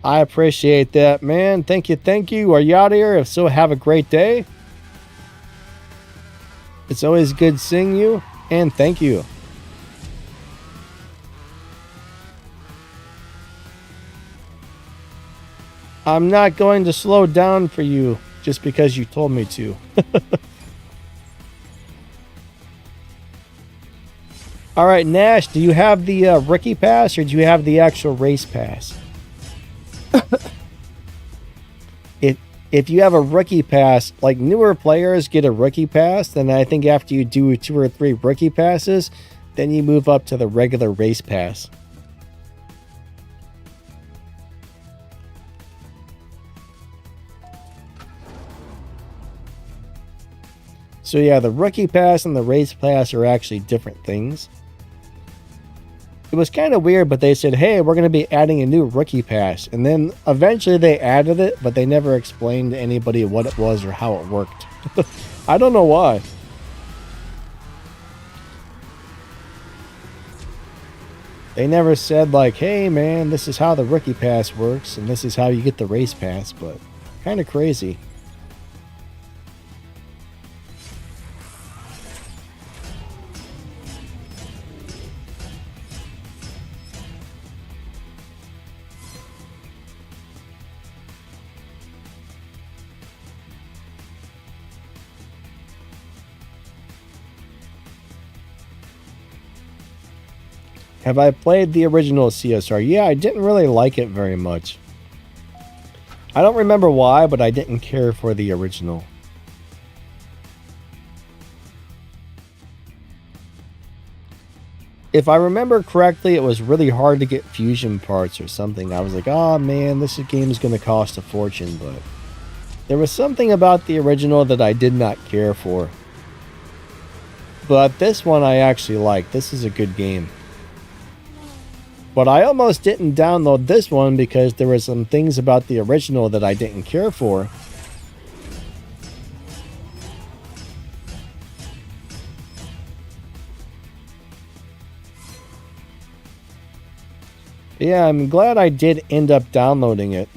I appreciate that, man. Thank you. Are you out here? If so, have a great day. It's always good seeing you, and thank you. I'm not going to slow down for you just because you told me to. All right, Nash, do you have the rookie pass or do you have the actual race pass? If you have a rookie pass, like newer players get a rookie pass, then I think after you do 2 or 3 rookie passes, then you move up to the regular race pass. So yeah, the rookie pass and the race pass are actually different things. It was kind of weird, but they said, hey, we're going to be adding a new rookie pass. And then eventually they added it, but they never explained to anybody what it was or how it worked. I don't know why. They never said like, hey man, this is how the rookie pass works and this is how you get the race pass, but kind of crazy. Have I played the original CSR? Yeah, I didn't really like it very much. I don't remember why, but I didn't care for the original. If I remember correctly, it was really hard to get fusion parts or something. I was like, oh man, this game is going to cost a fortune, but there was something about the original that I did not care for. But this one I actually like. This is a good game. But I almost didn't download this one because there were some things about the original that I didn't care for. Yeah, I'm glad I did end up downloading it,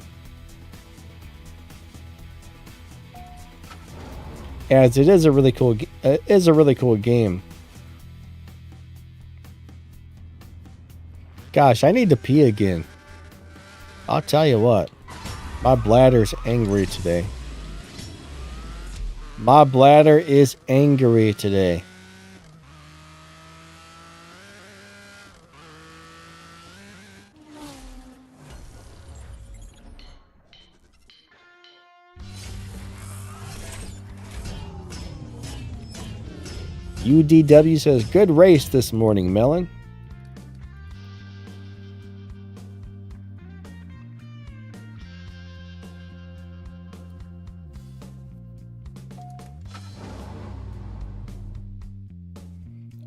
as it is a really cool game. Gosh, I need to pee again. I'll tell you what, my bladder's angry today. My bladder is angry today. UDW says, good race this morning, Melon.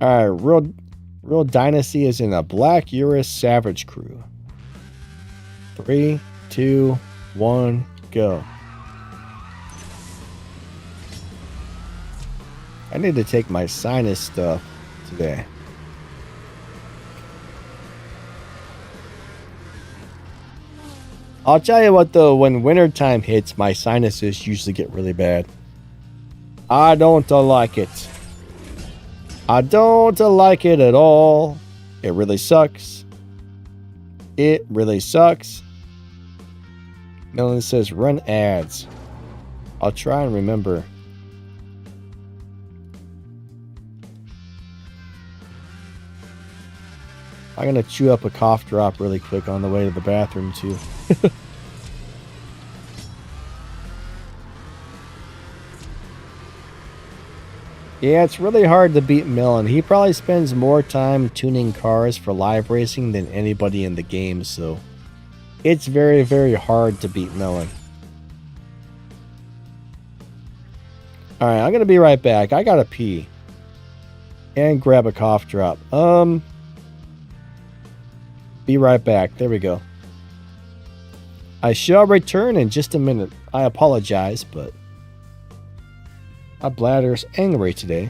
Alright, Real Dynasty is in a Black Eurus Savage crew. 3, 2, 1, go. I need to take my sinus stuff today. I'll tell you what though, when wintertime hits, my sinuses usually get really bad. I don't like it. I don't like it at all. It really sucks. It really sucks. Melon says run ads. I'll try and remember. I'm gonna chew up a cough drop really quick on the way to the bathroom too. Yeah, it's really hard to beat Melon. He probably spends more time tuning cars for live racing than anybody in the game, so it's very, very hard to beat Melon. Alright, I'm gonna be right back. I gotta pee. And grab a cough drop. Be right back. There we go. I shall return in just a minute. I apologize, but my bladder's angry today.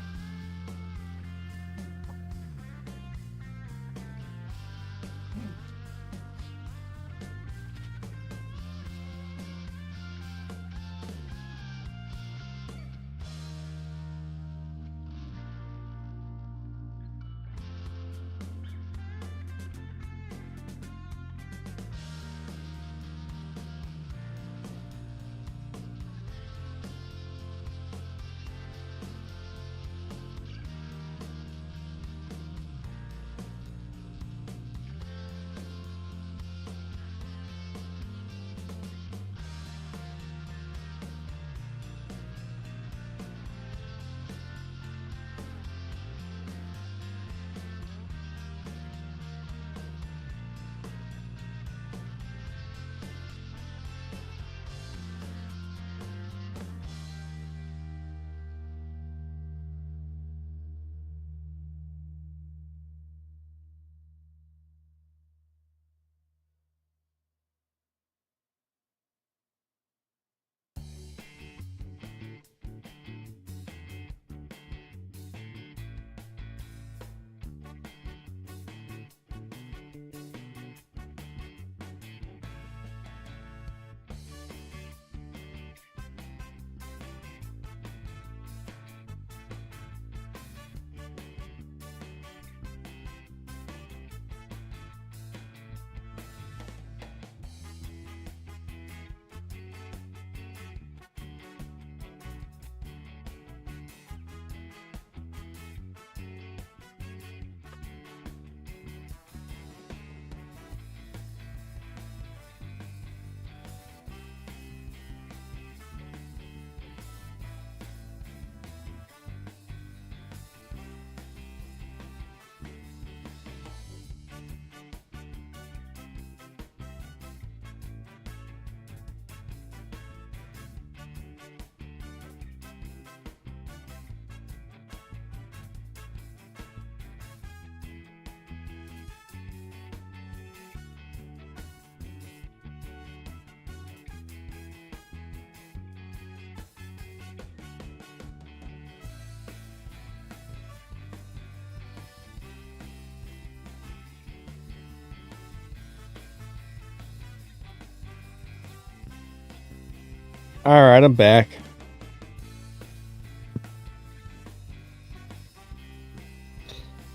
Alright, I'm back.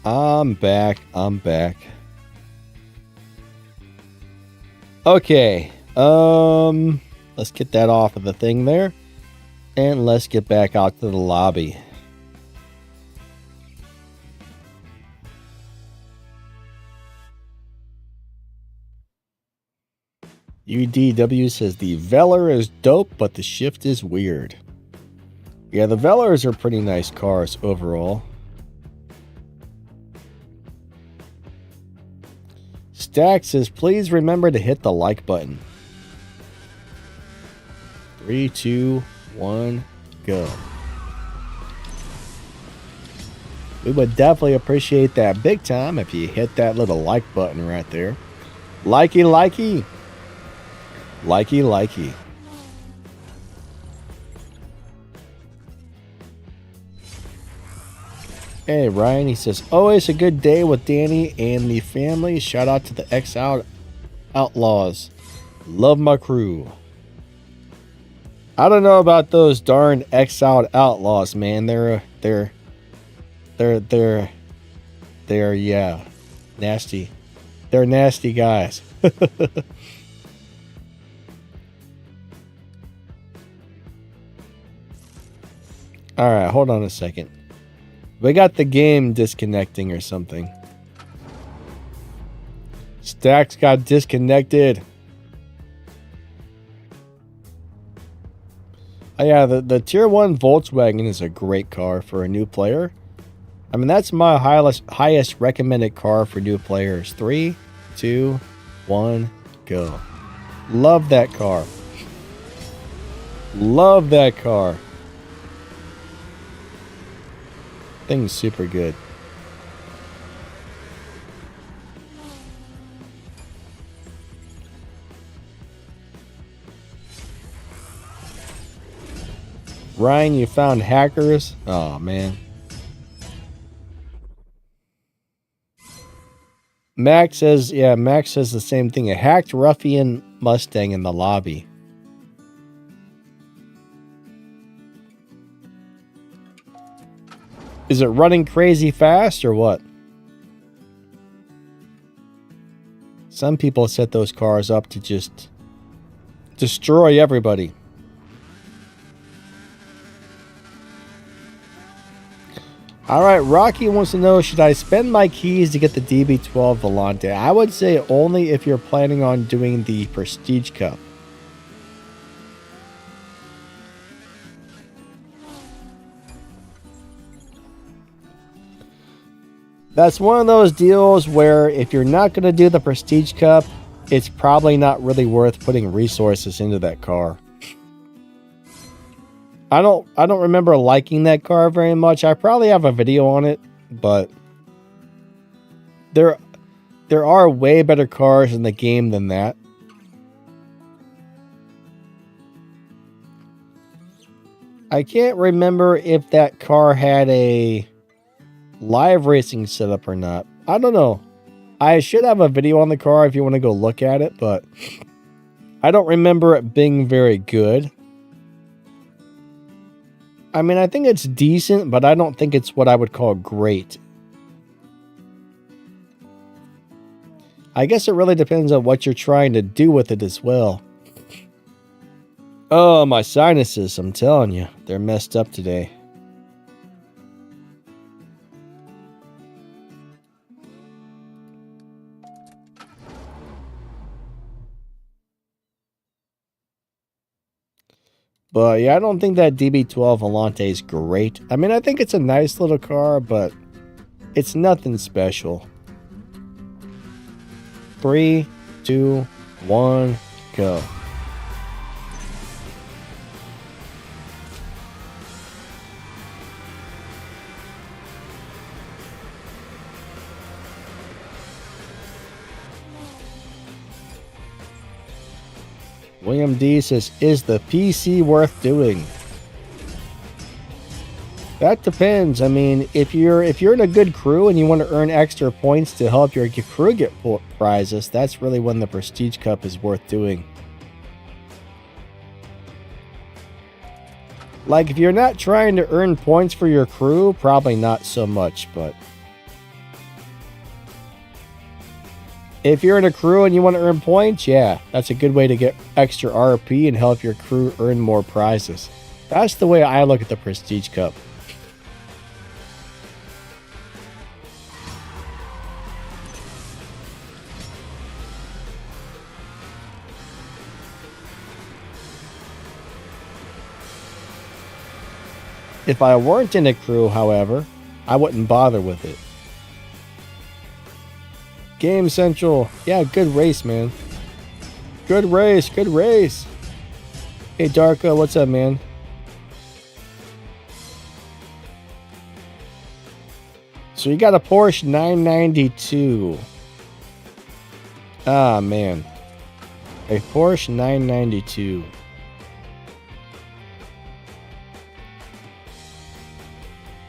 I'm back. Okay. Let's get that off of the thing there. And let's get back out to the lobby. UDW says the Velar is dope, but the shift is weird. Yeah, the Velars are pretty nice cars overall. Stack says, please remember to hit the like button. 3, 2, 1, go. We would definitely appreciate that big time if you hit that little like button right there. Likey, likey. Likey, likey. Hey, Ryan, he says, always a good day with Danny and the family. Shout out to the Exiled Outlaws. Love my crew. I don't know about those darn Exiled Outlaws, man. They're yeah, nasty. They're nasty guys. Alright, hold on a second. We got the game disconnecting or something. Stacks got disconnected. Oh yeah, the Tier 1 Volkswagen is a great car for a new player. I mean, that's my highest recommended car for new players. 3, 2, 1, go. Love that car. Love that car. Thing's super good. Ryan, you found hackers? Oh, man. Max says, yeah, Max says the same thing. A hacked ruffian Mustang in the lobby. Is it running crazy fast or what? Some people set those cars up to just destroy everybody. Alright, Rocky wants to know, should I spend my keys to get the DB12 Volante? I would say only if you're planning on doing the Prestige Cup. That's one of those deals where if you're not going to do the Prestige Cup, it's probably not really worth putting resources into that car. I don't remember liking that car very much. I probably have a video on it, but there are way better cars in the game than that. I can't remember if that car had a live racing setup or not. I don't know. I should have a video on the car if you want to go look at it, but I don't remember it being very good. I mean, I think it's decent, but I don't think it's what I would call great. I guess it really depends on what you're trying to do with it as well. Oh, my sinuses, I'm telling you, they're messed up today. But yeah, I don't think that DB12 Volante is great. I mean, I think it's a nice little car, but it's nothing special. 3, 2, 1, go. William D says, is the PC worth doing? That depends. I mean, if you're in a good crew and you want to earn extra points to help your crew get prizes, that's really when the Prestige Cup is worth doing. Like, if you're not trying to earn points for your crew, probably not so much, but if you're in a crew and you want to earn points, yeah, that's a good way to get extra RP and help your crew earn more prizes. That's the way I look at the Prestige Cup. If I weren't in a crew, however, I wouldn't bother with it. Game Central. Yeah, good race, man. Good race, good race. Hey, Darko, what's up, man? So you got a Porsche 992. Ah, man. A Porsche 992.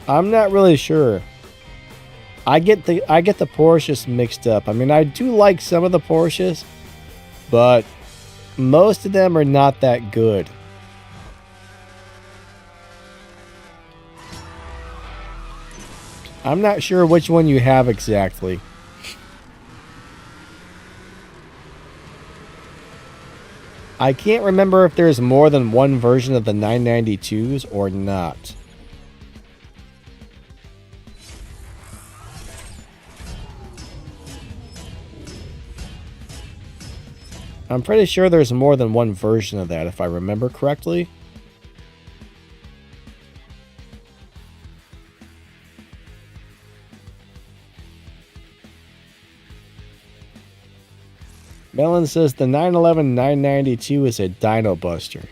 I'm not really sure. I get the Porsches mixed up. I mean, I do like some of the Porsches, but most of them are not that good. I'm not sure which one you have exactly. I can't remember if there's more than one version of the 992s or not. I'm pretty sure there's more than one version of that, if I remember correctly. Melon says the 911 992 is a dyno buster.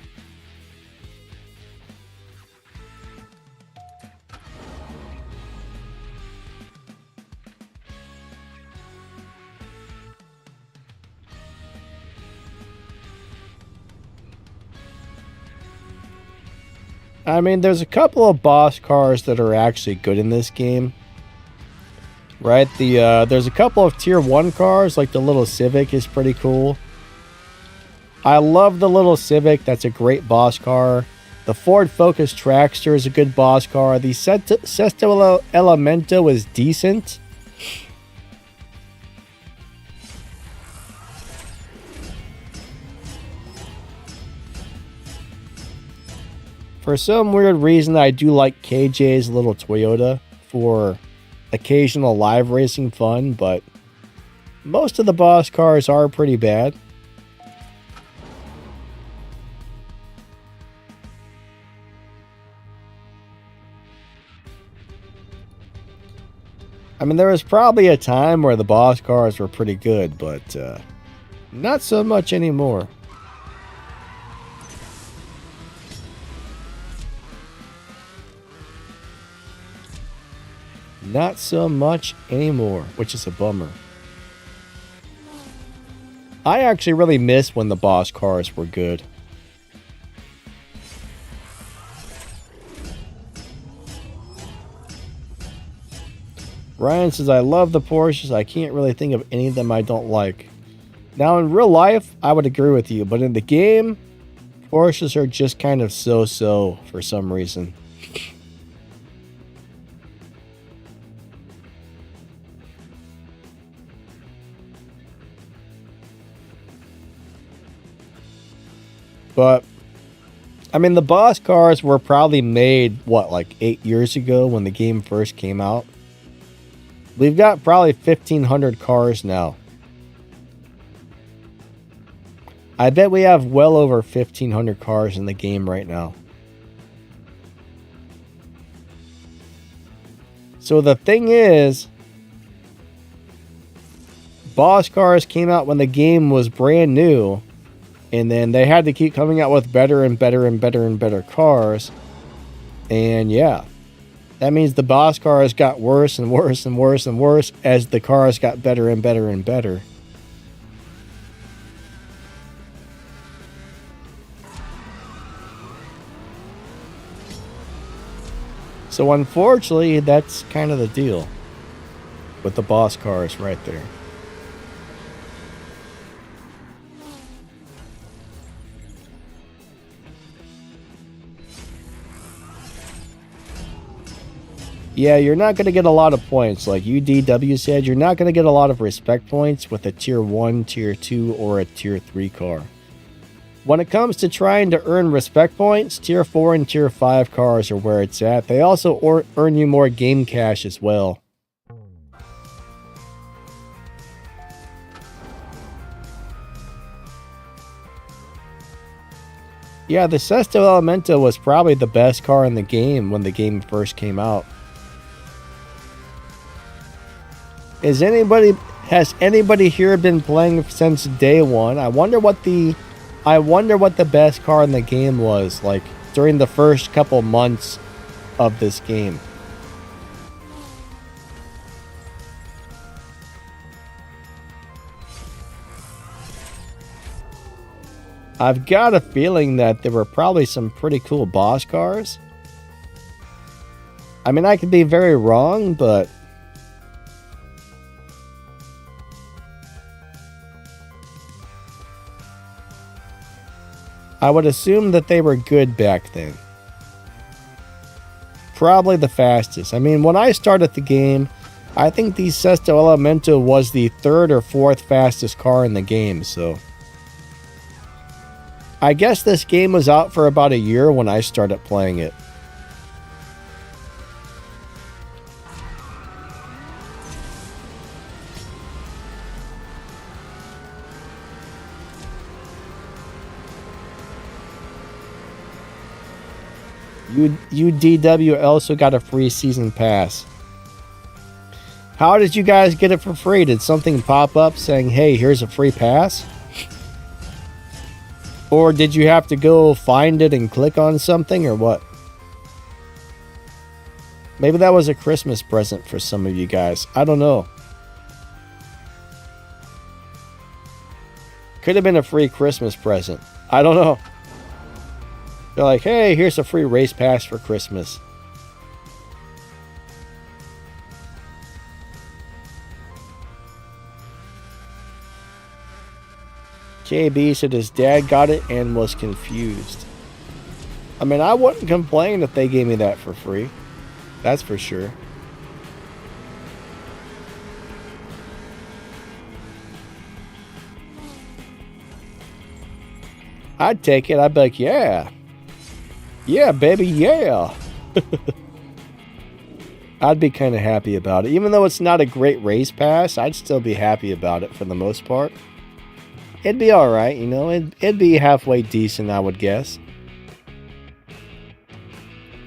I mean, there's a couple of boss cars that are actually good in this game. Right? There's a couple of tier 1 cars, like the little Civic is pretty cool. I love the little Civic, that's a great boss car. The Ford Focus Trackster is a good boss car. The Sesto Elemento is decent. For some weird reason, I do like KJ's little Toyota for occasional live racing fun, but most of the boss cars are pretty bad. I mean, there was probably a time where the boss cars were pretty good, but not so much anymore. Not so much anymore, which is a bummer. I actually really miss when the boss cars were good. Ryan says, I love the Porsches. I can't really think of any of them I don't like. Now, in real life, I would agree with you, but in the game, Porsches are just kind of so-so for some reason. But, I mean, the boss cars were probably made, what, like 8 years ago when the game first came out? We've got probably 1,500 cars now. I bet we have well over 1,500 cars in the game right now. So the thing is, boss cars came out when the game was brand new. And then they had to keep coming out with better and better and better and better cars. And yeah, that means the boss cars got worse and worse and worse and worse as the cars got better and better and better. So unfortunately, that's kind of the deal with the boss cars right there. Yeah, you're not going to get a lot of points. Like UDW said, you're not going to get a lot of respect points with a tier 1, tier 2, or a tier 3 car. When it comes to trying to earn respect points, tier 4 and tier 5 cars are where it's at. They also earn you more game cash as well. Yeah, the Sesto Elemento was probably the best car in the game when the game first came out. Has anybody here been playing since day one? I wonder what the best car in the game was, like, during the first couple months of this game. I've got a feeling that there were probably some pretty cool boss cars. I mean, I could be very wrong, but I would assume that they were good back then. Probably the fastest. I mean, when I started the game, I think the Sesto Elemento was the 3rd or 4th fastest car in the game, so I guess this game was out for about a year when I started playing it. UDW also got a free season pass. How did you guys get it for free? Did something pop up saying, hey, here's a free pass? Or did you have to go find it and click on something, or what? Maybe that was a Christmas present for some of you guys. I don't know. Could have been a free Christmas present. I don't know. They're like, hey, here's a free race pass for Christmas. KB said his dad got it and was confused. I mean, I wouldn't complain if they gave me that for free. That's for sure. I'd take it. I'd be like, yeah. Yeah, baby, yeah. I'd be kind of happy about it. Even though it's not a great race pass, I'd still be happy about it for the most part. It'd be alright, you know. It'd be halfway decent, I would guess.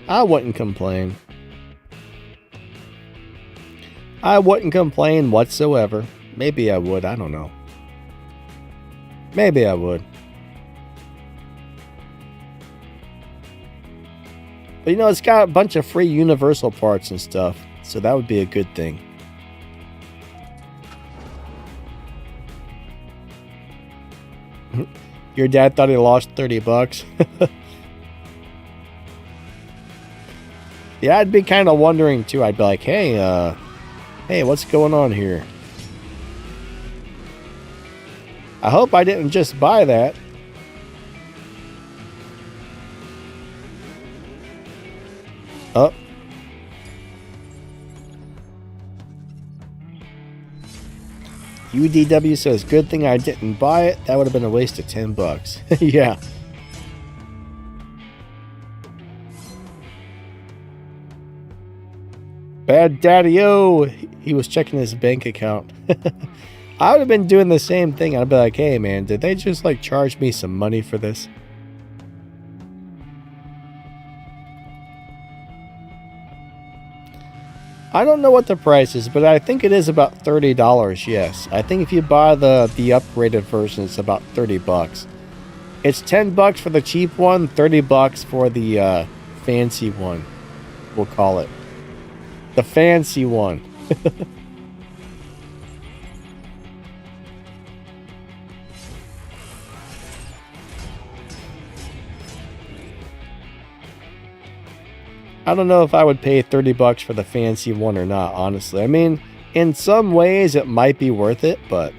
I wouldn't complain. I wouldn't complain whatsoever. Maybe I would, I don't know. Maybe I would. But you know, it's got a bunch of free universal parts and stuff, so that would be a good thing. Your dad thought he lost 30 bucks. Yeah, I'd be kind of wondering too. I'd be like, hey, what's going on here? I hope I didn't just buy that. Oh. UDW says, good thing I didn't buy it. That would have been a waste of 10 bucks. Yeah. Bad daddy-o. He was checking his bank account. I would have been doing the same thing. I'd be like, hey, man, did they just, like, charge me some money for this? I don't know what the price is, but I think it is about $30, yes. I think if you buy the upgraded version, it's about 30 bucks. It's 10 bucks for the cheap one, 30 bucks for the fancy one, we'll call it. The fancy one. I don't know if I would pay 30 bucks for the fancy one or not, honestly. I mean, in some ways it might be worth it, but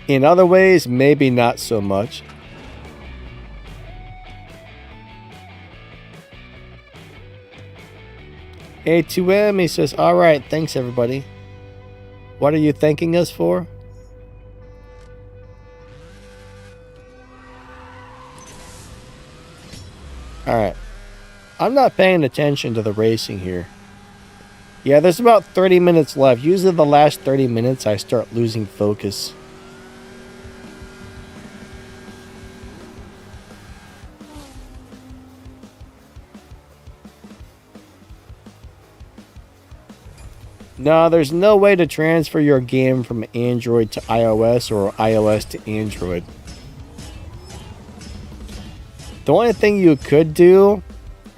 in other ways, maybe not so much. A2M, he says, all right, thanks everybody. What are you thanking us for? All right. I'm not paying attention to the racing here. Yeah, there's about 30 minutes left. Usually the last 30 minutes I start losing focus. No, there's no way to transfer your game from Android to iOS or iOS to Android. The only thing you could do,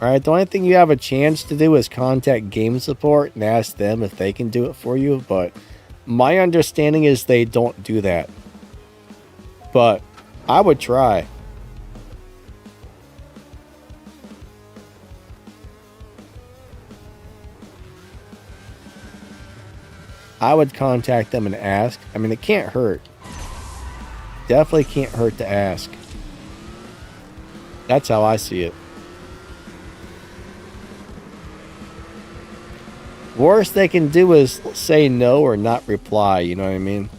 alright, the only thing you have a chance to do is contact game support and ask them if they can do it for you, but my understanding is they don't do that. But I would try. I would contact them and ask. I mean, it can't hurt. Definitely can't hurt to ask. That's how I see it. Worst they can do is say no or not reply, you know what I mean?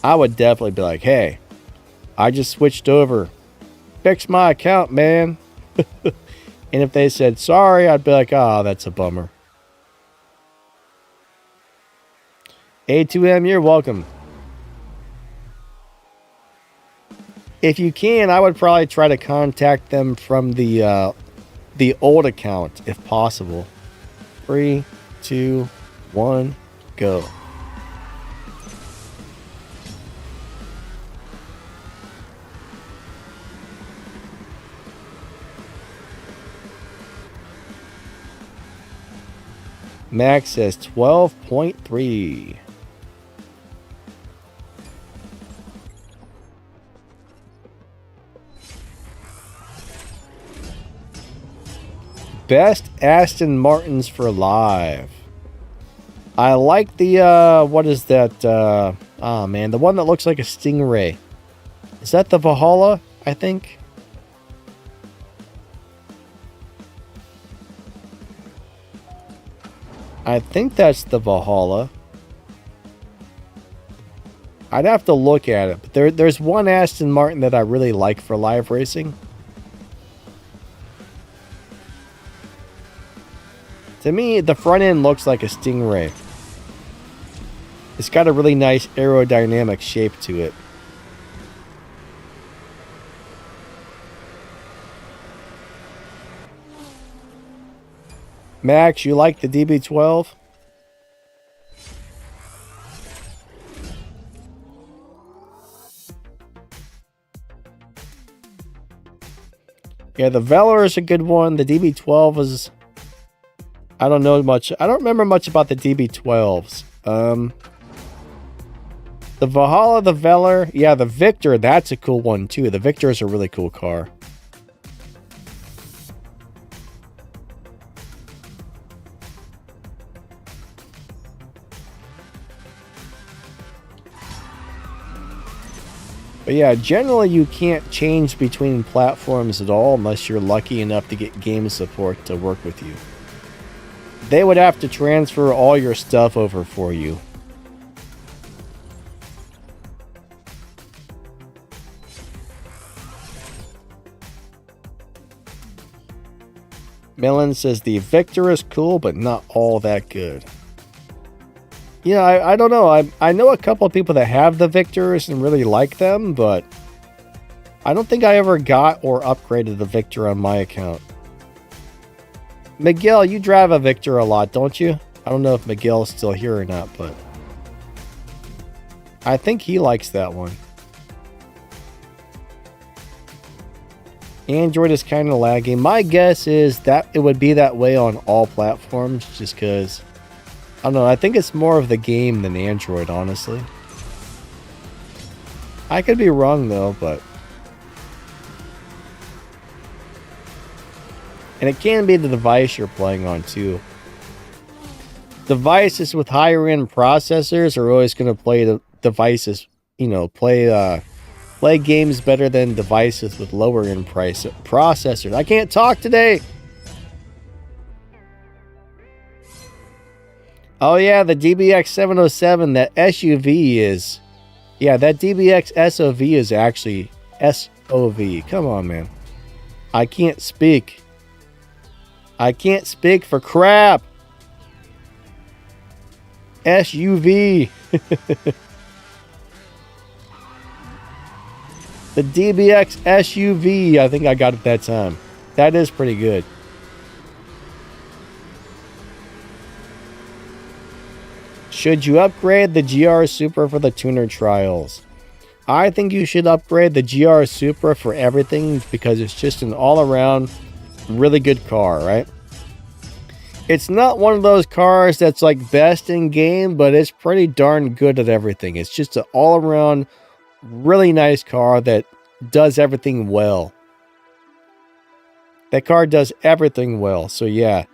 I would definitely be like, hey, I just switched over. Fix my account, man. And if they said sorry, I'd be like, oh, that's a bummer. A2M, you're welcome. If you can, I would probably try to contact them from the old account, if possible. 3, 2, 1, go. Max says 12.3. Best Aston Martins for live. I like the, what is that? Oh man, the one that looks like a Stingray. Is that the Valhalla, I think? I think that's the Valhalla. I'd have to look at it. But there's one Aston Martin that I really like for live racing. To me, the front end looks like a Stingray. It's got a really nice aerodynamic shape to it. Max, you like the DB12? Yeah, the Velar is a good one. The DB12 is... I don't know much. I don't remember much about the DB12s. The Valhalla, the Velar. Yeah, the Victor, that's a cool one too. The Victor is a really cool car. But yeah, generally you can't change between platforms at all unless you're lucky enough to get game support to work with you. They would have to transfer all your stuff over for you. Millen says the Victor is cool, but not all that good. Yeah, I don't know. I know a couple of people that have the Victors and really like them, but I don't think I ever got or upgraded the Victor on my account. Miguel, you drive a Victor a lot, don't you? I don't know if Miguel's still here or not, but I think he likes that one. Android is kind of lagging. My guess is that it would be that way on all platforms, just because, I don't know, I think it's more of the game than Android, honestly. I could be wrong, though, but... And it can be the device you're playing on, too. Devices with higher-end processors are always going to play the devices, you know, play Play games better than devices with lower end price processors. I can't talk today. Oh yeah, the DBX 707, that SUV is... Yeah, that DBX SOV is actually SOV. Come on, man. I can't speak. I can't speak for crap. SUV. The DBX SUV, I think I got it that time. That is pretty good. Should you upgrade the GR Supra for the tuner trials? I think you should upgrade the GR Supra for everything because it's just an all-around really good car, right? It's not one of those cars that's like best in game, but it's pretty darn good at everything. It's just an all-around really nice car that does everything well. That car does everything well. So yeah,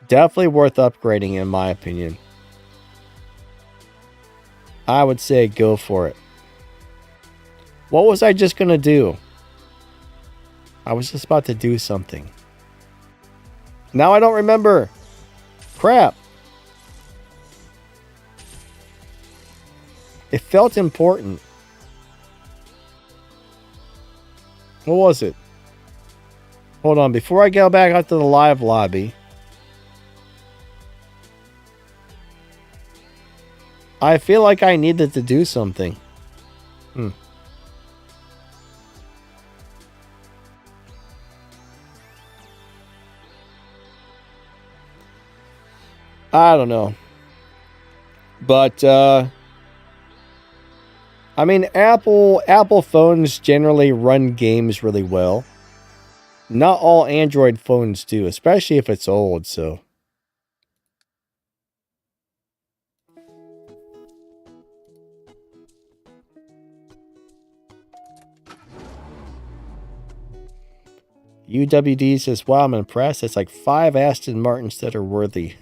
definitely worth upgrading in my opinion. I would say go for it. What was I just going to do? I was just about to do something. Now I don't remember. Crap. It felt important. What was it? Hold on. Before I go back out to the live lobby, I feel like I needed to do something. I don't know. But, I mean, Apple phones generally run games really well. Not all Android phones do, especially if it's old, so... UWD says, wow, I'm impressed. It's like 5 Aston Martins that are worthy.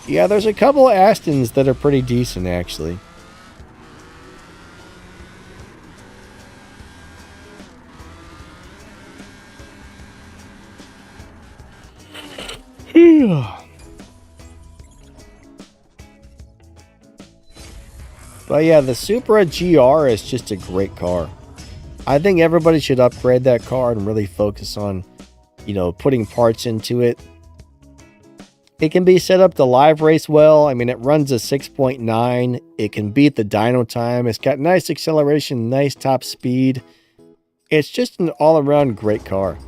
Yeah, there's a couple of Astons that are pretty decent, actually. But yeah, the Supra GR is just a great car. I think everybody should upgrade that car and really focus on, you know, putting parts into it. It can be set up to live race well. I mean, it runs a 6.9. It can beat the dyno time. It's got nice acceleration, nice top speed. It's just an all-around great car.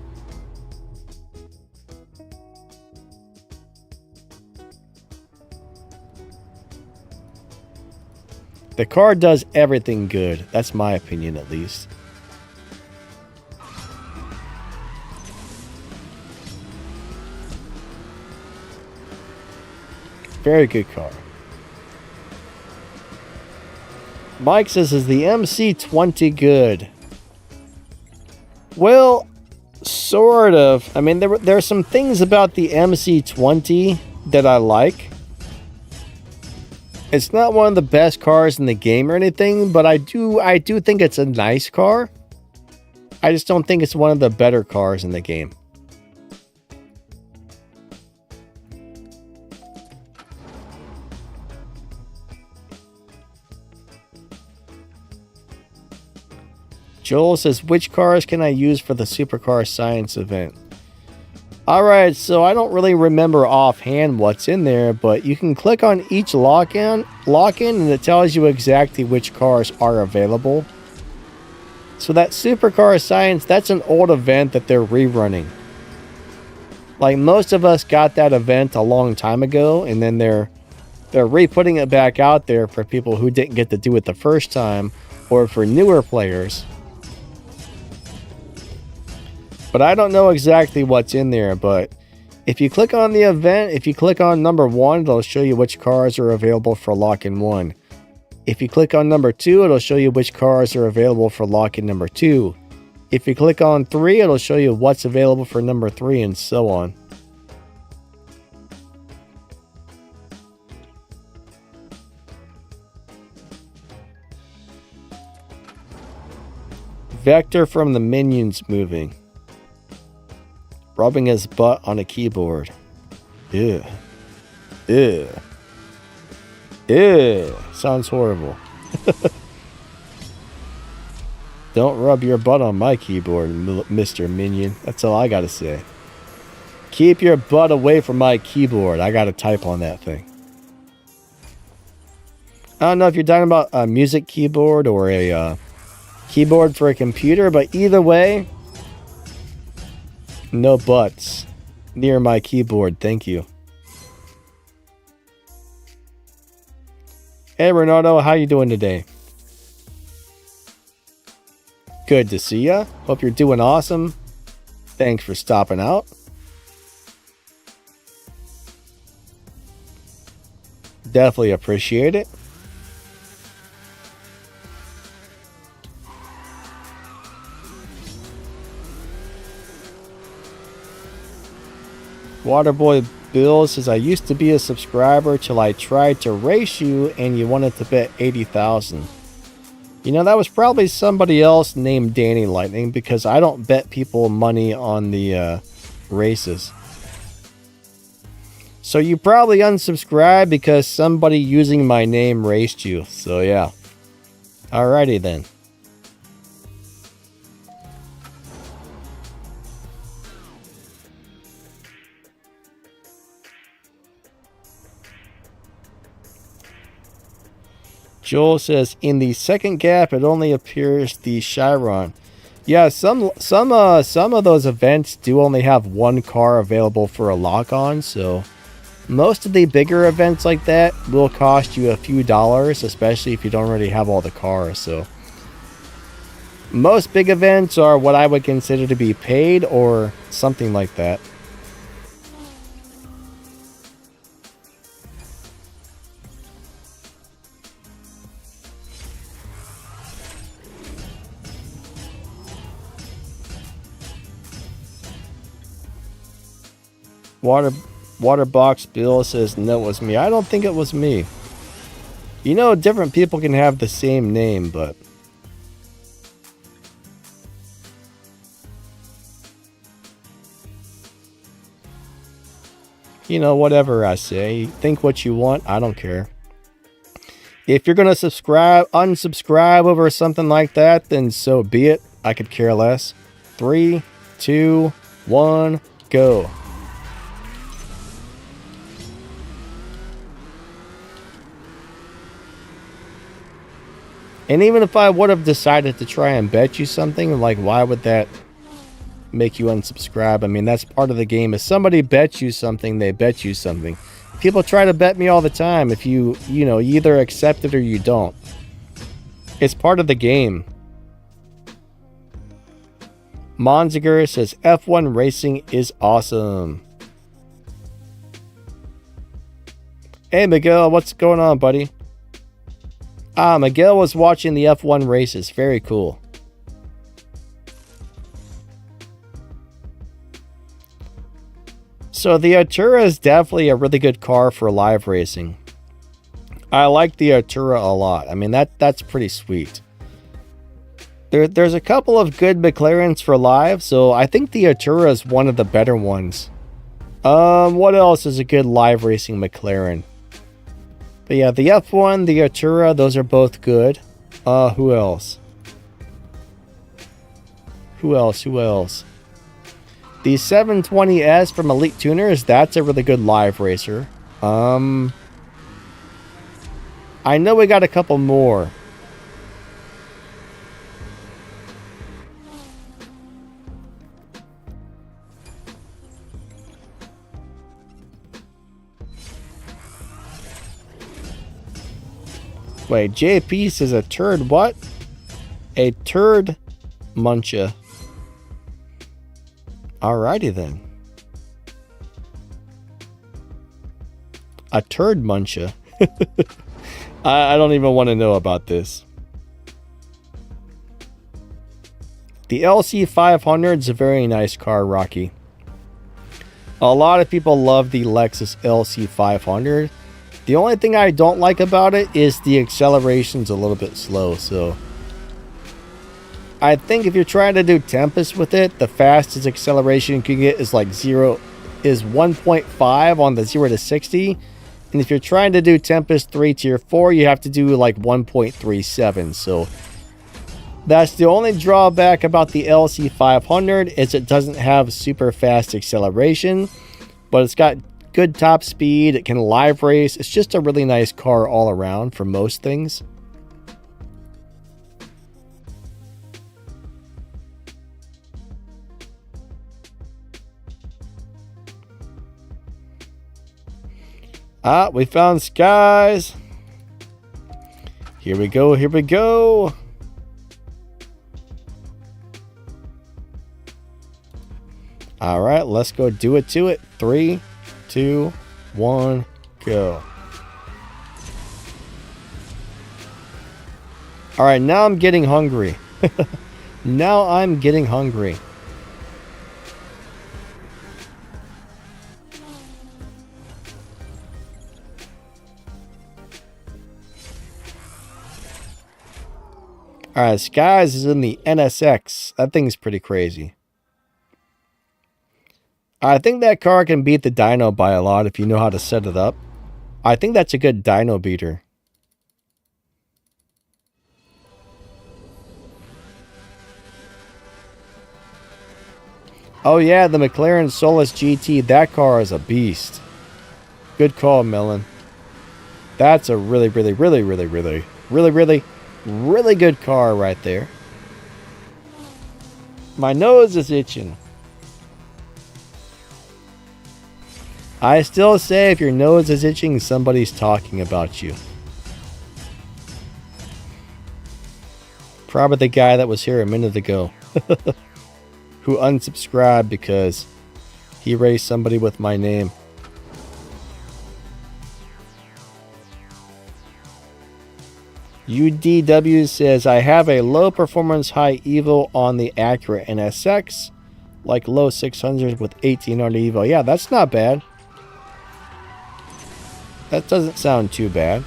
The car does everything good. That's my opinion, at least. Very good car. Mike says, is the MC20 good? Well, sort of. I mean, there are some things about the MC20 that I like. It's not one of the best cars in the game or anything, but I do think it's a nice car. I just don't think it's one of the better cars in the game. Joel says, which cars can I use for the Supercar Science event? Alright, so I don't really remember offhand what's in there, but you can click on each lock-in, and it tells you exactly which cars are available. So that Supercar Science, that's an old event that they're rerunning. Like, most of us got that event a long time ago, and then they're re-putting it back out there for people who didn't get to do it the first time, or for newer players. But I don't know exactly what's in there, but if you click on the event, if you click on number 1, it'll show you which cars are available for lock-in 1. If you click on number 2, it'll show you which cars are available for lock-in number 2. If you click on 3, it'll show you what's available for number 3, and so on. Vector from the Minions movie. Rubbing his butt on a keyboard. Ew. Ew. Ew. Sounds horrible. Don't rub your butt on my keyboard, Mr. Minion. That's all I gotta say. Keep your butt away from my keyboard. I gotta type on that thing. I don't know if you're talking about a music keyboard or a keyboard for a computer, but either way, no butts near my keyboard. Thank you. Hey, Renato, how you doing today? Good to see ya. Hope you're doing awesome. Thanks for stopping out. Definitely appreciate it. Waterboy Bill says, I used to be a subscriber till I tried to race you and you wanted to bet 80,000. You know, that was probably somebody else named Danny Lightning, because I don't bet people money on the races. So you probably unsubscribed because somebody using my name raced you. So yeah. Alrighty then. Joel says, in the second gap, it only appears the Chiron. Yeah, some of those events do only have one car available for a lock-on, so most of the bigger events like that will cost you a few dollars, especially if you don't already have all the cars. So most big events are what I would consider to be paid or something like that. Waterbox Bill says, no, it was me. I don't think it was me. You know, different people can have the same name, but you know, whatever I say. Think what you want. I don't care. If you're going to unsubscribe over something like that, then so be it. I could care less. 3, 2, 1, go. And even if I would have decided to try and bet you something, like, why would that make you unsubscribe? I mean, that's part of the game. If somebody bets you something, they bet you something. People try to bet me all the time. If you know, you either accept it or you don't. It's part of the game. Monziger says, F1 racing is awesome. Hey, Miguel, what's going on, buddy? Miguel was watching the F1 races. Very cool. So the Artura is definitely a really good car for live racing. I like the Artura a lot. I mean, that's pretty sweet. There's a couple of good McLarens for live, so I think the Artura is one of the better ones. What else is a good live racing McLaren? But yeah, the F1, the Artura, those are both good. Who else? Who else? The 720S from Elite Tuners, that's a really good live racer. I know we got a couple more. Wait, JP says a turd what? A turd muncher. Alrighty then. A turd muncher. I don't even want to know about this. The LC500 is a very nice car, Rocky. A lot of people love the Lexus LC500. The only thing I don't like about it is the acceleration's a little bit slow, so I think if you're trying to do Tempest with it, the fastest acceleration you can get is like 1.5 on the 0 to 60. And if you're trying to do Tempest 3 Tier 4, you have to do like 1.37. So that's the only drawback about the LC500 is it doesn't have super fast acceleration, but it's got good top speed. It can live race. It's just a really nice car all around for most things. Ah, we found skies. Here we go, here we go. All right, let's go do it to it. 3, 2, 1, go. All right, now I'm getting hungry. Now I'm getting hungry. All right, Skies is in the NSX. That thing's pretty crazy. I think that car can beat the dyno by a lot if you know how to set it up. I think that's a good dyno beater. Oh yeah, the McLaren Solus GT. That car is a beast. Good call, Melon. That's a really good car right there. My nose is itching. I still say if your nose is itching, somebody's talking about you. Probably the guy that was here a minute ago. Who unsubscribed because he raised somebody with my name. UDW says, I have a low performance high evo on the Acura NSX, like low 600s with 1800 evo. Yeah, that's not bad. That doesn't sound too bad.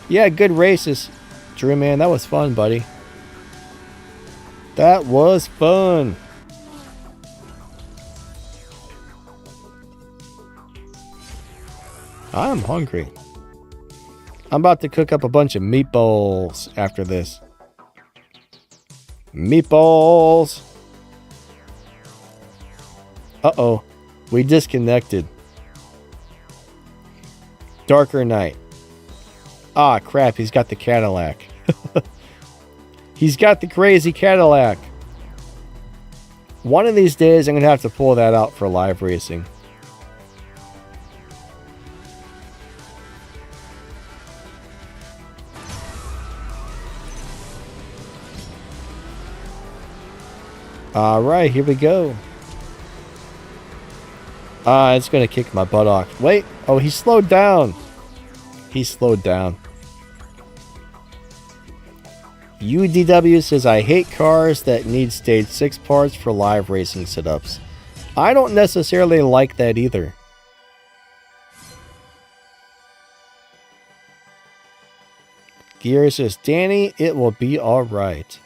Yeah, good races. Drew, man, that was fun, buddy. That was fun. I'm hungry. I'm about to cook up a bunch of meatballs after this. Meatballs. Uh-oh. We disconnected. Darker night. Ah, crap. He's got the Cadillac. He's got the crazy Cadillac. One of these days, I'm going to have to pull that out for live racing. All right, here we go. It's going to kick my butt off. Wait. Oh, he slowed down. He slowed down. UDW says, I hate cars that need stage 6 parts for live racing setups. I don't necessarily like that either. Gear says, Danny, it will be alright.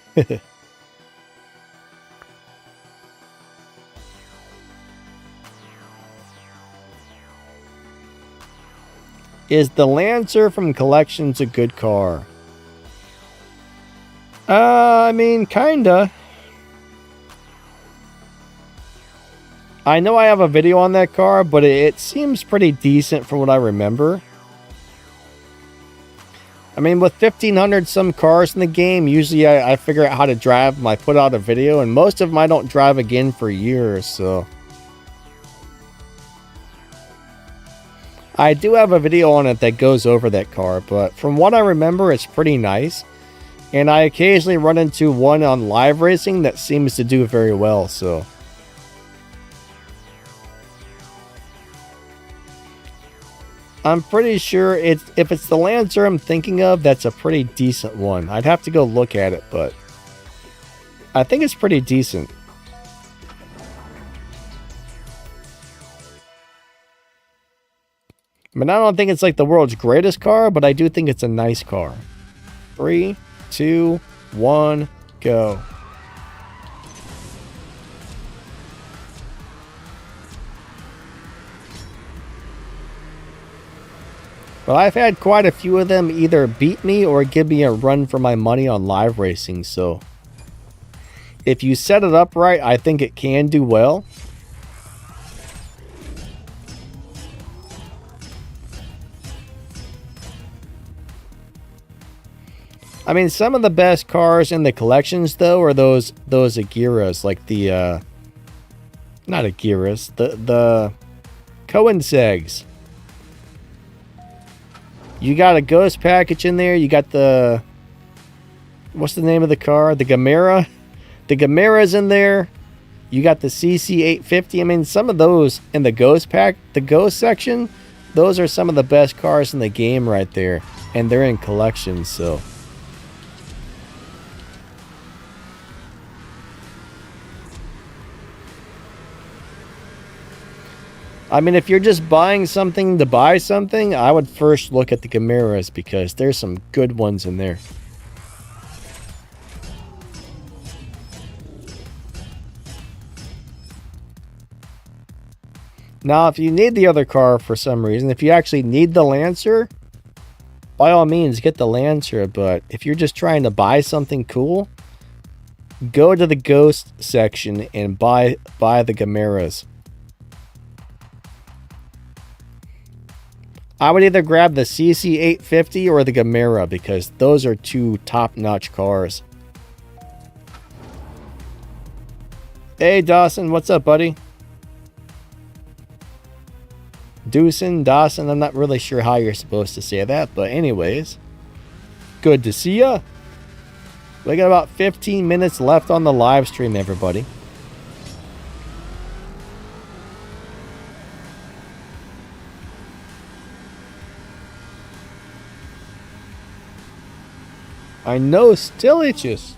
Is the Lancer from Collections a good car? I mean, kinda. I know I have a video on that car, but it seems pretty decent from what I remember. I mean, with 1,500 some cars in the game, usually I figure out how to drive them. I put out a video, and most of them I don't drive again for years, so. I do have a video on it that goes over that car, but from what I remember, it's pretty nice. And I occasionally run into one on live racing that seems to do very well, so. I'm pretty sure if it's the Lancer I'm thinking of, that's a pretty decent one. I'd have to go look at it, but I think it's pretty decent. I mean, I don't think it's like the world's greatest car, but I do think it's a nice car. 3, 2, 1, go. Well, I've had quite a few of them either beat me or give me a run for my money on live racing, so if you set it up right, I think it can do well. I mean, some of the best cars in the collections, though, are those Agiras, like the, not Agiras, the Koenigsegg's. You got a ghost package in there. You got the, what's the name of the car? The Gamera. The Gamera's in there. You got the CC850. I mean, some of those in the ghost pack, the ghost section, those are some of the best cars in the game right there. And they're in collections, so. I mean, if you're just buying something to buy something, I would first look at the Gameras because there's some good ones in there. Now, if you need the other car for some reason, if you actually need the Lancer, by all means, get the Lancer. But if you're just trying to buy something cool, go to the Ghost section and buy the Gameras. I would either grab the CC850 or the Gamera because those are two top-notch cars. Hey, Dawson, what's up, buddy? Dawson, I'm not really sure how you're supposed to say that, but anyways. Good to see ya. We got about 15 minutes left on the live stream, everybody. I know, still itches.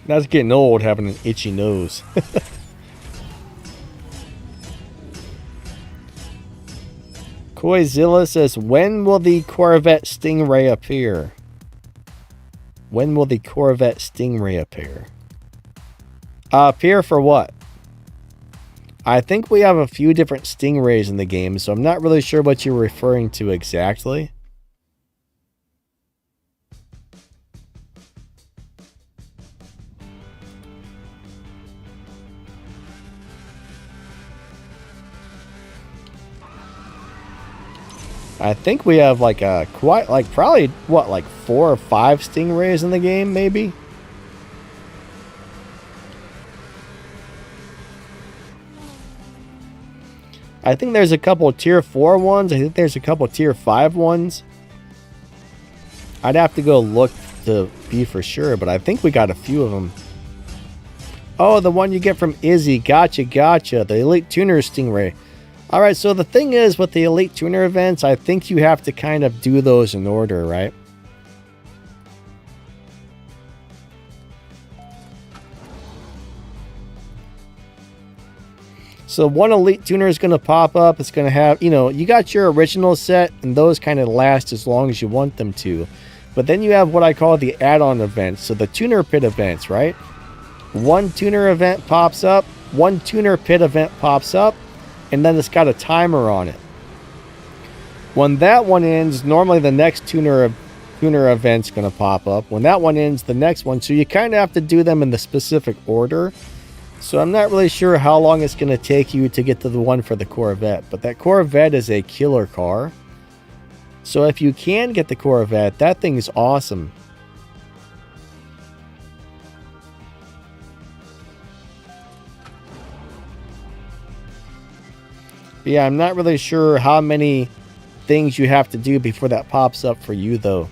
That's getting old, having an itchy nose. Koizilla says, when will the Corvette Stingray appear? When will the Corvette Stingray appear? Appear for what? I think we have a few different Stingrays in the game, so I'm not really sure what you're referring to exactly. I think we have like a probably what, like 4 or 5 Stingrays in the game, maybe. I think there's a couple of tier 4 ones. I think there's a couple of tier 5 ones. I'd have to go look to be for sure, but I think we got a few of them. Oh, the one you get from Izzy. Gotcha. The Elite Tuner Stingray. Alright, so the thing is with the Elite Tuner events, I think you have to kind of do those in order, right? So one Elite Tuner is going to pop up. It's going to have, you know, you got your original set, and those kind of last as long as you want them to. But then you have what I call the add-on events, so the Tuner Pit events, right? One Tuner event pops up, one Tuner Pit event pops up, and then it's got a timer on it. When that one ends, normally the next tuner event's going to pop up. When that one ends, the next one. So you kind of have to do them in the specific order. So I'm not really sure how long it's going to take you to get to the one for the Corvette. But that Corvette is a killer car. So if you can get the Corvette, that thing's awesome. Yeah, I'm not really sure how many things you have to do before that pops up for you, though.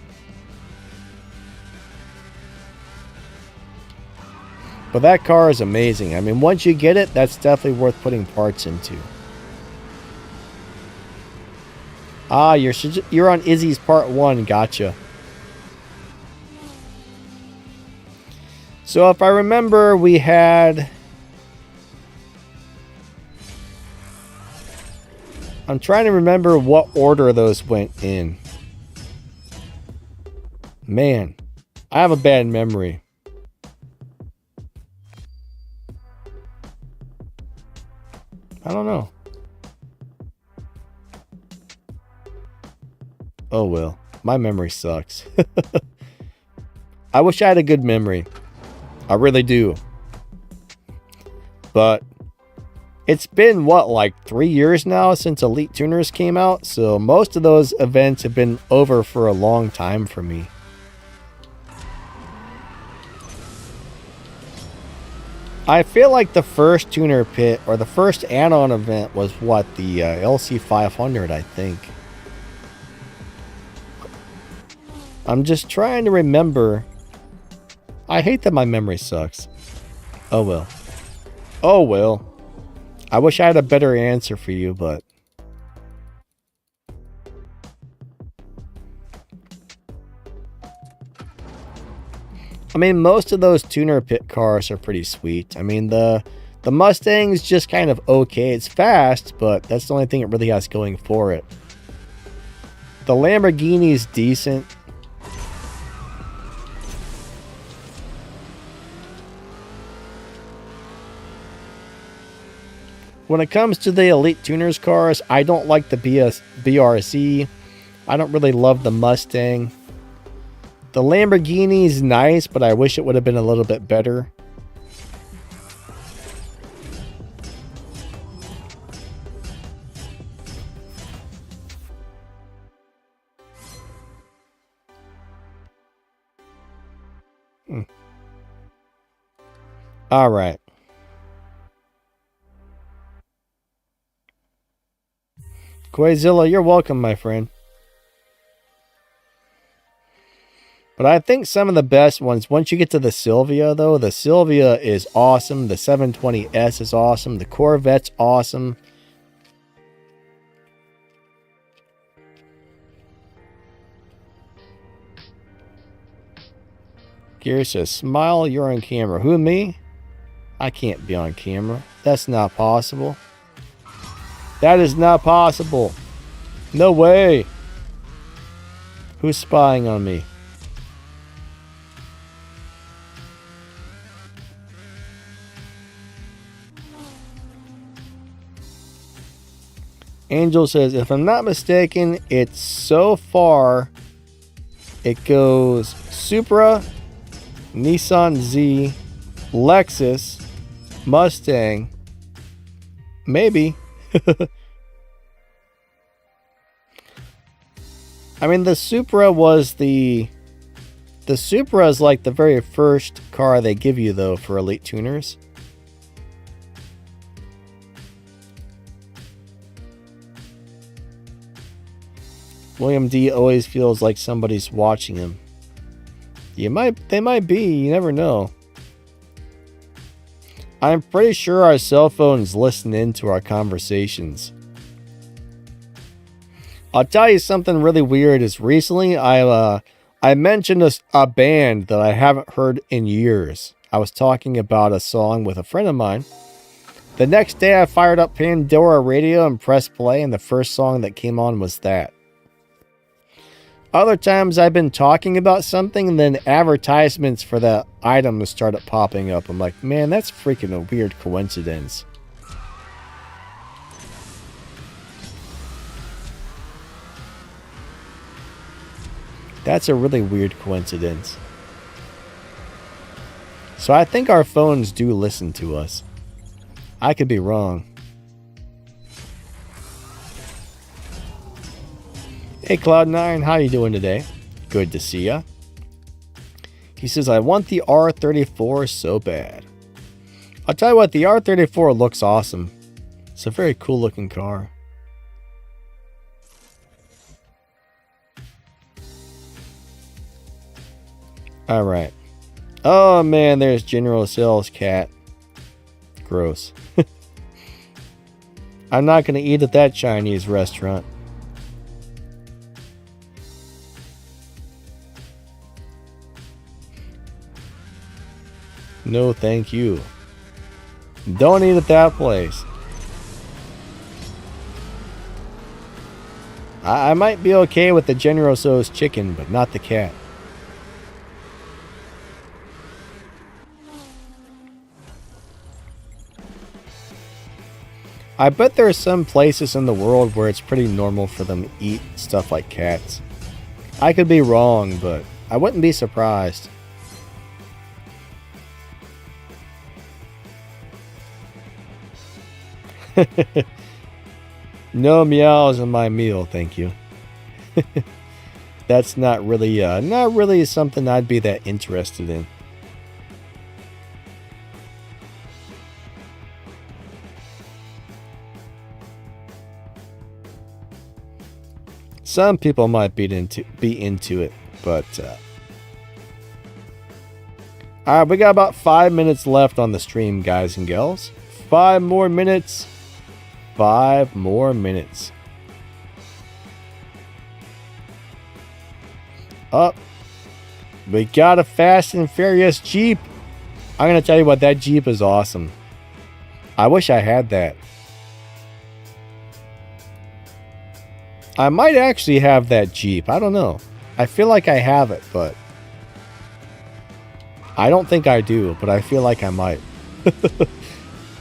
But that car is amazing. I mean, once you get it, that's definitely worth putting parts into. Ah, you're on Izzy's part 1. Gotcha. So if I remember, we had... I'm trying to remember what order those went in. Man, I have a bad memory. I don't know. Oh well, my memory sucks. I wish I had a good memory. I really do. But it's been, what, like 3 years now since Elite Tuners came out? So most of those events have been over for a long time for me. I feel like the first tuner pit, or the first add-on event was, what, the LC500, I think. I'm just trying to remember. I hate that my memory sucks. Oh well. Oh well. I wish I had a better answer for you, but... I mean, most of those tuner pit cars are pretty sweet. I mean, the Mustang's just kind of okay. It's fast, but that's the only thing it really has going for it. The Lamborghini's decent. When it comes to the Elite Tuners cars, I don't like the BRZ. I don't really love the Mustang. The Lamborghini's nice, but I wish it would have been a little bit better. All right. Quazilla, you're welcome, my friend. But I think some of the best ones, once you get to the Silvia, though, the Silvia is awesome. The 720S is awesome. The Corvette's awesome. Gear says, smile, you're on camera. Who, me? I can't be on camera. That's not possible. That is not possible. No way. Who's spying on me? Angel says, if I'm not mistaken, it's so far. It goes Supra, Nissan Z, Lexus, Mustang, maybe. I mean, the Supra was the Supra is like the very first car they give you, though, for Elite Tuners. William D always feels like somebody's watching him. They might be, you never know. I'm pretty sure our cell phones listen into our conversations. I'll tell you something really weird is recently I mentioned a band that I haven't heard in years. I was talking about a song with a friend of mine. The next day I fired up Pandora Radio and pressed play, and the first song that came on was that. Other times I've been talking about something and then advertisements for that item started popping up. I'm like, man, that's freaking a weird coincidence. That's a really weird coincidence. So I think our phones do listen to us. I could be wrong. Hey Cloud9, how you doing today? Good to see ya. He says, I want the R34 so bad. I'll tell you what, the R34 looks awesome. It's a very cool looking car. Alright. Oh man, there's General Sales cat. Gross. I'm not going to eat at that Chinese restaurant. No, thank you. Don't eat at that place. I might be okay with the General Tso's chicken, but not the cat. I bet there are some places in the world where it's pretty normal for them to eat stuff like cats. I could be wrong, but I wouldn't be surprised. No meows in my meal, thank you. That's not really something I'd be that interested in. Some people might be into it, but alright, we got about 5 minutes left on the stream, guys and gals. 5 more minutes. 5 more minutes. Up. We got a Fast and Furious Jeep. I'm gonna tell you what, that Jeep is awesome. I wish I had that. I might actually have that Jeep. I don't know. I feel like I have it, but I don't think I do, but I feel like I might.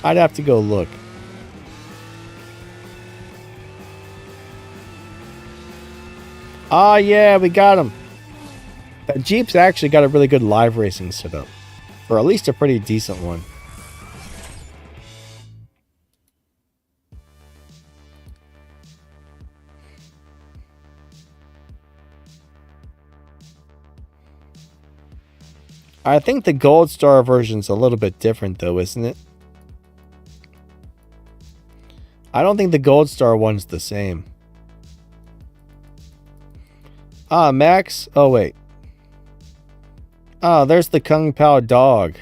I'd have to go look. Ah, yeah, we got him. That Jeep's actually got a really good live racing setup, or at least a pretty decent one. I think the Gold Star version's a little bit different though, isn't it? I don't think the Gold Star one's the same. Ah, Max? Oh, wait. Oh, there's the Kung Pao dog.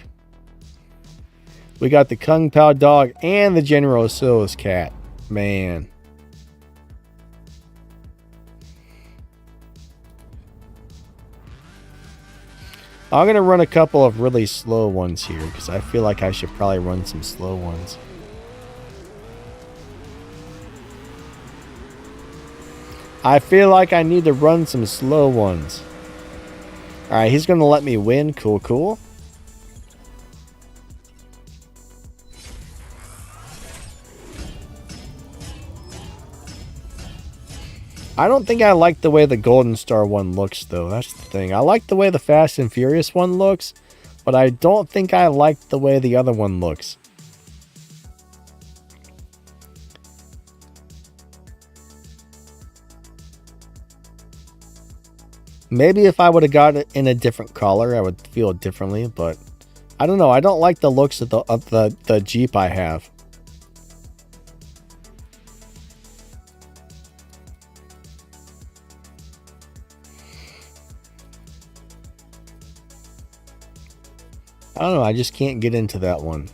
We got the Kung Pao dog and the General So's cat. Man. I'm going to run a couple of really slow ones here because I feel like I should probably run some slow ones. I feel like I need to run some slow ones. Alright, he's going to let me win. Cool, cool. I don't think I like the way the Golden Star one looks, though. That's the thing. I like the way the Fast and Furious one looks, but I don't think I like the way the other one looks. Maybe if I would have got it in a different color, I would feel differently, but I don't know. I don't like the looks of the Jeep I have. I don't know, I just can't get into that one.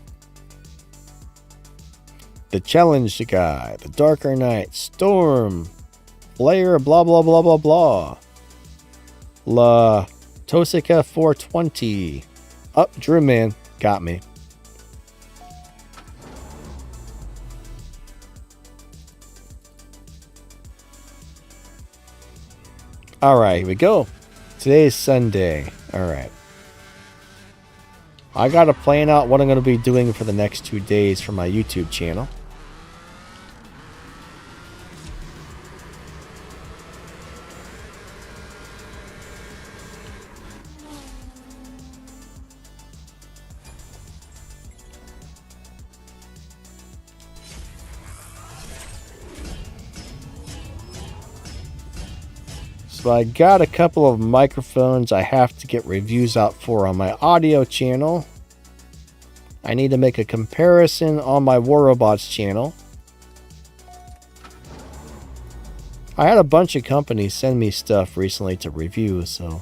The Challenge Guy, the Darker Knight, Storm, Flare, blah blah blah blah blah. La Tosika 420. Up, Drew Man, got me. Alright, here we go. Today's Sunday. Alright. I gotta plan out what I'm gonna be doing for the next 2 days for my YouTube channel. So I got a couple of microphones I have to get reviews out for on my audio channel. I need to make a comparison on my War Robots channel. I had a bunch of companies send me stuff recently to review, so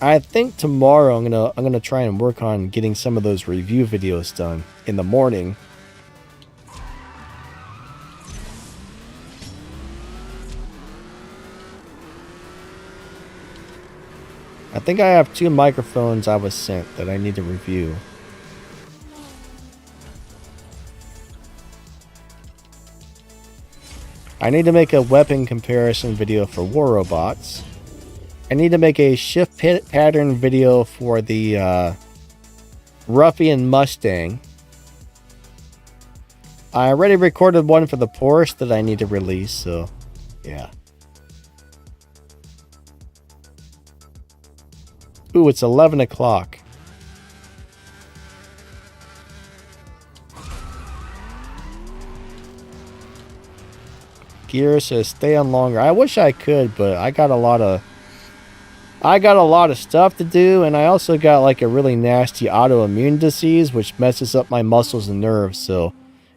I think tomorrow I'm gonna try and work on getting some of those review videos done in the morning. I think I have 2 microphones I was sent that I need to review. I need to make a weapon comparison video for War Robots. I need to make a shift pattern video for the Ruffian Mustang. I already recorded one for the Porsche that I need to release, so yeah. Ooh, it's 11 o'clock. Gear says stay on longer. I wish I could, but I got a lot of stuff to do, and I also got like a really nasty autoimmune disease which messes up my muscles and nerves. So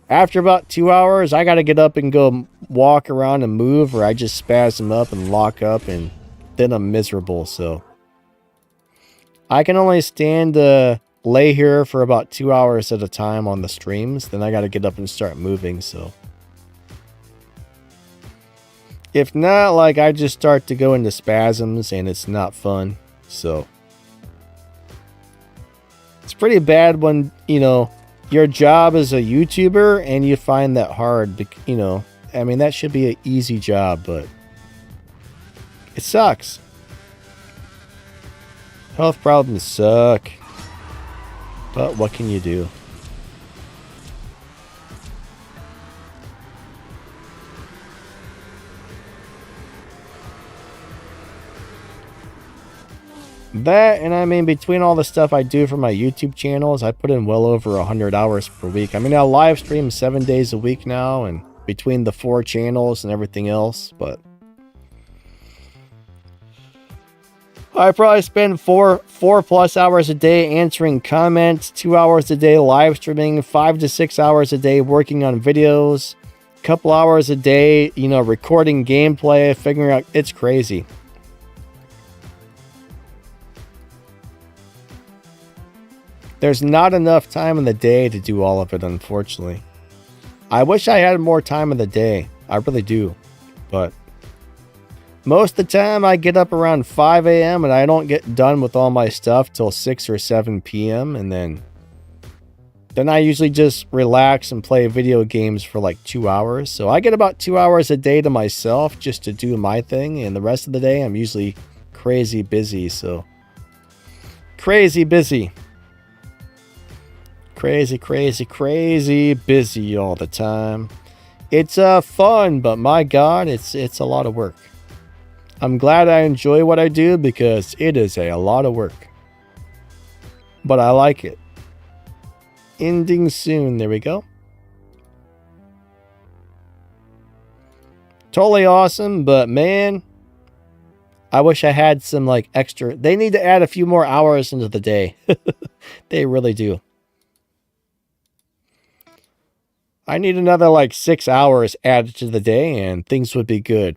after about 2 hours, I got to get up and go walk around and move, or I just spasm up and lock up, and then I'm miserable. So I can only stand to lay here for about 2 hours at a time on the streams. Then I got to get up and start moving. So if not, like, I just start to go into spasms and it's not fun. So it's pretty bad when, you know, your job as a YouTuber and you find that hard, you know. I mean, that should be an easy job, but it sucks. Health problems suck. But what can you do? That, and I mean, between all the stuff I do for my YouTube channels, I put in well over 100 hours per week. I mean, I live stream 7 days a week now, and between the 4 channels and everything else, but I probably spend four plus hours a day answering comments, 2 hours a day live streaming, 5 to 6 hours a day working on videos, a couple hours a day, you know, recording gameplay, figuring out, it's crazy. There's not enough time in the day to do all of it, unfortunately. I wish I had more time in the day. I really do. But most of the time I get up around 5 a.m. and I don't get done with all my stuff till 6 or 7 p.m. And then I usually just relax and play video games for like 2 hours. So I get about 2 hours a day to myself just to do my thing. And the rest of the day I'm usually crazy busy. So crazy busy. Crazy busy all the time. It's fun, but my God, it's a lot of work. I'm glad I enjoy what I do because it is a lot of work. But I like it. Ending soon. There we go. Totally awesome, but man, I wish I had some like extra. They need to add a few more hours into the day. They really do. I need another like 6 hours added to the day and things would be good.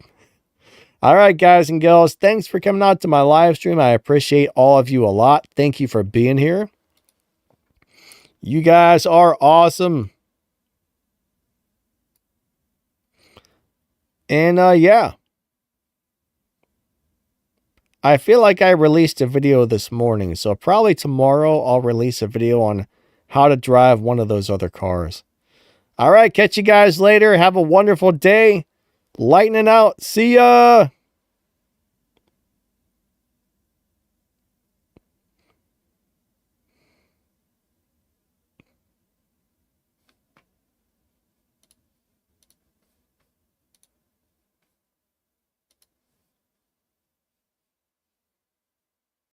All right, guys and girls, thanks for coming out to my live stream. I appreciate all of you a lot. Thank you for being here. You guys are awesome. And yeah. I feel like I released a video this morning, so probably tomorrow I'll release a video on how to drive one of those other cars. All right, catch you guys later. Have a wonderful day. Lightning out. See ya.